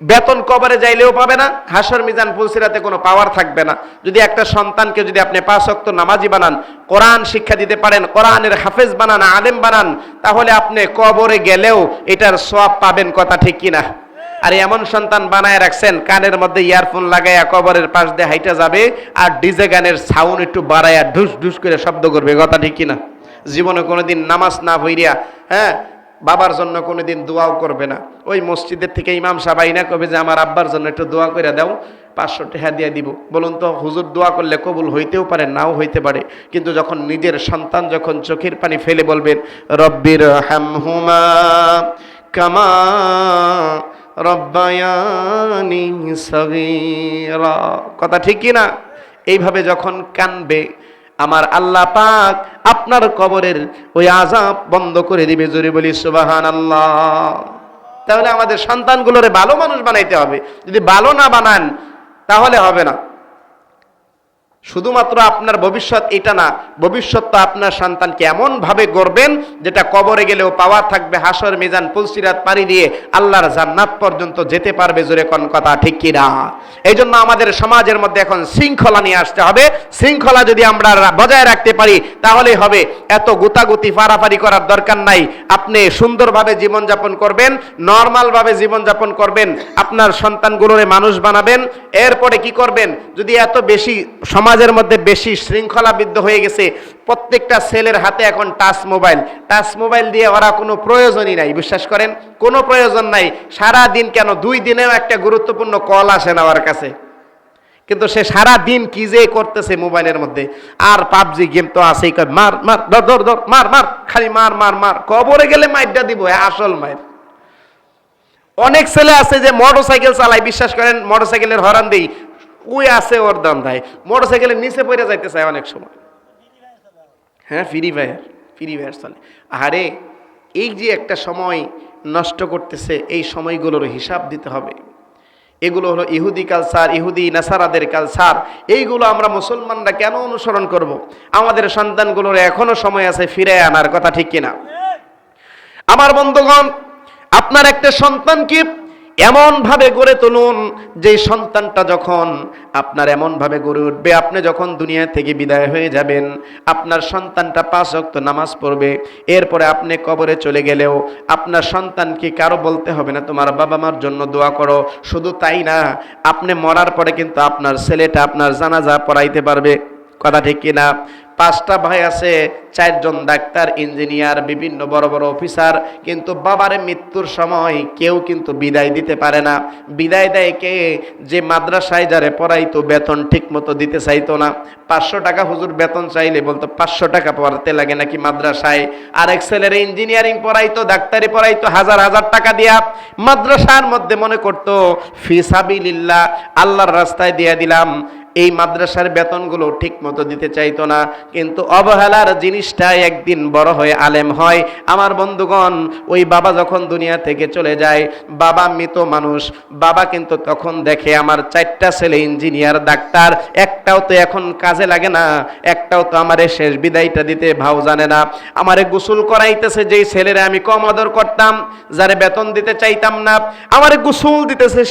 বেতন কবরে যাইলেও পাবে না, হাসর, মিজান, পুলসিরাতে কোনো পাওয়ার থাকবে না। যদি একটা সন্তানকে যদি আপনি 5 ওয়াক্ত নামাজি বানান, কোরআন শিক্ষা দিতে পারেন, কোরআনের হাফেজ বানান, আলেম বানান, তাহলে আপনি কবরে গেলেও এটার সওয়াব পাবেন, কথা ঠিক কিনা? আর এমন সন্তান বানায় রাখছেন, কানের মধ্যে ইয়ারফোন লাগাইয়া কবরের পাশ দিয়ে হাইটা যাবে, আর ডিজে গানের সাউন্ড একটু বাড়াইয়া ঢুস ঢুস করে শব্দ করবে, কথা ঠিক কিনা? জীবনে কোনোদিন নামাজ না পড়িয়া, বাবার জন্য কোনোদিন দোয়াও করবে না। ওই মসজিদের থেকে ইমাম সাহেব আইনা কবে যে আমার আব্বার জন্য একটু দোয়া করে দাও, 500 টাকা দিয়ে দিব। বলুন তো, হুজুর দোয়া করলে কবুল হইতেও পারে, নাও হইতে পারে, কিন্তু যখন নিজের সন্তান যখন চোখের পানি ফেলে বলবেন রব্বির হামহুমা কামা রব্বায়ানি সগীরা, কথা ঠিক কি না? এইভাবে যখন কানবে, আমার আল্লাহ পাক আপনার কবরের ওই আযাব বন্ধ করে দিবে। জোরে বলি সুবহানাল্লাহ। তাহলে আমাদের সন্তানগুলোরে ভালো মানুষ বানাইতে হবে। যদি ভালো না বানান তাহলে হবে না। শুধুমাত্র আপনার ভবিষ্যৎ এটা না, ভবিষ্যৎ তো আপনার সন্তানকে এমন ভাবে গড়বেন যেটা কবরে গেলেও পাওয়ার থাকবে, হাসর, মিজান, পুলসিরাত পাড়ি দিয়ে আল্লাহর জান্নাত পর্যন্ত যেতে পারবে। জোরে কোন কথা ঠিক কি না? এই জন্য আমাদের সমাজের মধ্যে এখন শৃঙ্খলা নিয়ে আসতে হবে। শৃঙ্খলা যদি আমরা বজায় রাখতে পারি তাহলেই হবে। এত গুতাগুতি ফাড়াফাড়ি করার দরকার নাই। আপনি সুন্দরভাবে জীবনযাপন করবেন, নর্মালভাবে জীবনযাপন করবেন, আপনার সন্তানগুলোরে মানুষ বানাবেন। এরপরে কি করবেন, যদি এত বেশি সমাজের মধ্যে বেশি শৃঙ্খলাবদ্ধ হয়ে গেছে, প্রত্যেকটা ছেলের হাতে এখন টাচ মোবাইল দিয়ে ওরা কোনো প্রয়োজনই নাই, বিশ্বাস করেন কোনো প্রয়োজন নাই। সারা দিন কেন, 2 দিনেও একটা গুরুত্বপূর্ণ কল আসে না ওর কাছে, কিন্তু সে সারা দিন কি যে করতেছে মোবাইলের মধ্যে। আর পাবজি গেম তো আছেই, মার মার ধর ধর ধর, মার মার, খালি মার মার মার, কবরে গেলে মাইরটা দিব, আসল মাইর। অনেক ছেলে আছে যে মোটরসাইকেল চালায়, বিশ্বাস করেন মোটরসাইকেলের হর্ন দেই, ওই আছে ওর দাম দেয়, মোটরসাইকেলের নিচে পড়ে যাইতে চায় অনেক সময়। ফ্রি ফায়ার চলে। আরে এই যে একটা সময় নষ্ট করতেছে, এই সময়গুলোর হিসাব দিতে হবে। এগুলো হলো ইহুদি কালচার, ইহুদি নাসারাদের কালচার। এইগুলো আমরা মুসলমানরা কেন অনুসরণ করব? আমাদের সন্তানগুলোর এখনো সময় আছে ফিরে আনার, কথা ঠিক কিনা? আমার বন্ধুগণ, আপনার একটা সন্তানকে এমন ভাবে গড়ে তুলুন যে সন্তানটা যখন আপনার এমন ভাবে গড়ে উঠবে, আপনি যখন দুনিয়া থেকে বিদায় হয়ে যাবেন, আপনার সন্তানটা 5 ওয়াক্ত নামাজ পড়বে। এরপরে আপনি কবরে চলে গেলেও আপনার সন্তানকে কারো বলতে হবে না তোমার বাবা মার জন্য দোয়া করো। শুধু তাই না, আপনি মরার পরে কিন্তু আপনার ছেলেটা আপনার জানাজা পড়াইতে পারবে, কথা ঠিক কিনা? 5টা ভাই আছে, 4জন ডাক্তার, ইঞ্জিনিয়ার, বিভিন্ন বড় বড় অফিসার, কিন্তু বাবার মৃত্যুর সময় কেউ কিন্তু বিদায় দিতে পারে না। বিদায় দেয় কে? যে মাদ্রাসায় যারে পড়াইতো, বেতন ঠিক মতো দিতে চাইতো না। 500 টাকা হুজুর বেতন চাইলে বলতো 500 টাকা পড়াতে লাগে নাকি মাদ্রাসায়। আরেক ছেলের ইঞ্জিনিয়ারিং পড়াইতো, ডাক্তারি পড়াইতো হাজার হাজার টাকা দিয়া, মাদ্রাসার মধ্যে মনে করতো ফি সাবিলিল্লাহ, আল্লাহর রাস্তায় দিয়ে দিলাম। এই মাদ্রাসার বেতনগুলো ঠিক মতো দিতে চাইতো না, কিন্তু অবহেলার জিনিসটা একদিন বড় হয়ে আলেম হয়। আমার বন্ধুগণ, ওই বাবা যখন দুনিয়া থেকে চলে যায়, বাবা মৃত মানুষ, বাবা কিন্তু তখন দেখে আমার 4টা ছেলে ইঞ্জিনিয়ার, ডাক্তার, একটাও তো এখন কাজে লাগে না, একটাও তো আমারে শেষ বিদায়টা দিতে ভাও জানে না। আমারে গোসল করাইতেছে যেই ছেলেরা আমি কম আদর করতাম, যারে বেতন দিতে চাইতাম না, আমারে গোসল দিতেছে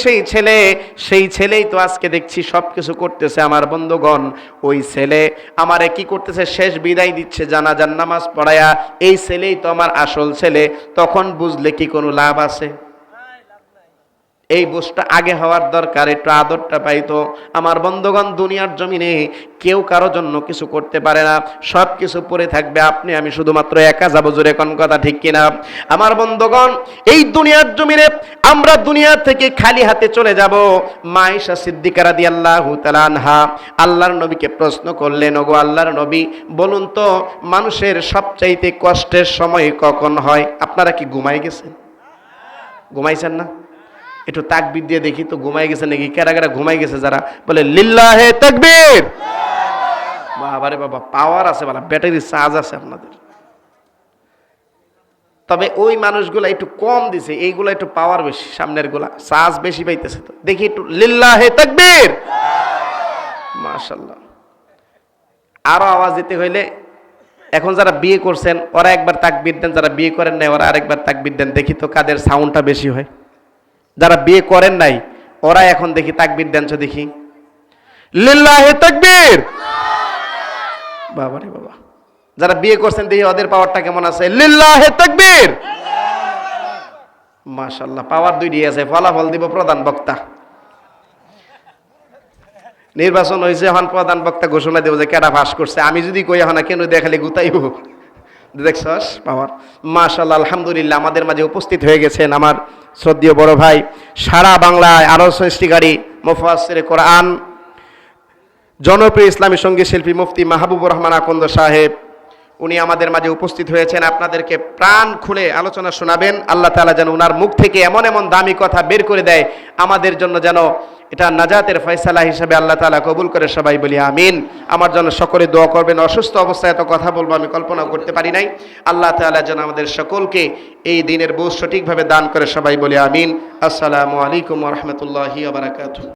সেই ছেলেই তো আজকে দেখছি সবকিছু করতেছে। আমার বন্ধুগণ, ওই ছেলে আমারে কি করতেছে? শেষ বিদায় দিচ্ছে জানাজার নামাজ পড়ায়া। এই ছেলেই তো আমার আসল ছেলে। তখন বুঝলে কি কোনো লাভ আছে? এই বুঝটা আগে হওয়ার দরকার, একটু আদরটা পাইতো। আমার বন্ধুগণ, দুনিয়ার জমিনে কেউ কারো জন্য কিছু করতে পারে না, সব কিছু পড়ে থাকবে, আপনি আমি শুধুমাত্র একা যাবো। জোরে কোন কথা ঠিক কিনা? আমার বন্ধুগণ, এই দুনিয়ার জমিনে আমরা দুনিয়া থেকে খালি হাতে চলে যাব। মা আয়েশা সিদ্দিকা রাদিয়াল্লাহু তাআলা আনহা আল্লাহর নবীকে প্রশ্ন করলেন, ওগো আল্লাহর নবী, বলুন তো মানুষের সবচাইতে কষ্টের সময় কখন হয়? আপনারা কি ঘুমাই গেছেন? ঘুমাইছেন না? একটু তাকবীর দিয়ে দেখি তো ঘুমাই গেছে নাকি। কারা কারা ঘুমাই গেছে? যারা বলে লিল্লাহে তাকবীর। বাবারে বাবা, পাওয়ার আছে, বলা ব্যাটারি চার্জ আছে আপনাদের। তবে ওই মানুষগুলা একটু কম দিছে, এইগুলা একটু পাওয়ার বেশি, সামনের গুলা চার্জ বেশি পাইতেছে। তো দেখি একটু লিল্লাহে তাকবীর। মাশাআল্লাহ। আরো আওয়াজ দিতে হইলে এখন যারা বিয়ে করছেন ওরা একবার তাকবীর দেন, যারা বিয়ে করেন নাই ওরা আরেকবার তাকবীর দেন, দেখি তো কাদের সাউন্ডটা বেশি হয়। যারা বিয়ে করেন নাই ওরা এখন দেখি তাকবীর দেন, দেখি লিল্লাহে তাকবীর। বাবা রে বাবা, যারা বিয়ে করছেন দেখি ওদের পাওয়ারটা কেমন আছে? লিল্লাহে তাকবীর। মাশাআল্লাহ, পাওয়ার দুইটি আছে। ফলাফল দিব প্রধান বক্তা। নির্বাচন হয়েছে, এখন প্রধান বক্তা ঘোষণা দেব যে কেডা পাস করছে। আমি যদি কই এখন কেন দেখালে গুতাইব। দেখছস পাওয়ার। মাশাআল্লাহ, আলহামদুলিল্লাহ, আমাদের মাঝে উপস্থিত হয়ে গেছেন আমার শ্রদ্ধেয় বড় ভাই, সারা বাংলায় আরো সৃষ্টিকারী, মুফাসসিরে কোরআন, জনপ্রিয় ইসলামী সঙ্গীত শিল্পী মুফতি মাহবুবুর রহমান আকন্দ সাহেব। উনি আমাদের মাঝে উপস্থিত হয়েছেন, আপনাদেরকে প্রাণ খুলে আলোচনা শোনাবেন। আল্লাহ তাআলা যেন উনার মুখ থেকে এমন এমন দামি কথা বের করে দেয় আমাদের জন্য, যেন এটা নাজাতের ফয়সালা হিসেবে আল্লাহ তাআলা কবুল করে। সবাই বলি আমিন। আমার জন্য সকলে দোয়া করবেন। অসুস্থ অবস্থায় এত কথা বলবো আমি কল্পনা করতে পারি নাই। আল্লাহ তাআলা যেন আমাদের সকলকে এই দিনের বোঝ সঠিকভাবে দান করে। সবাই বলি আমিন। আসসালামু আলাইকুম ওয়া রাহমাতুল্লাহি ওয়া বারাকাতুহু।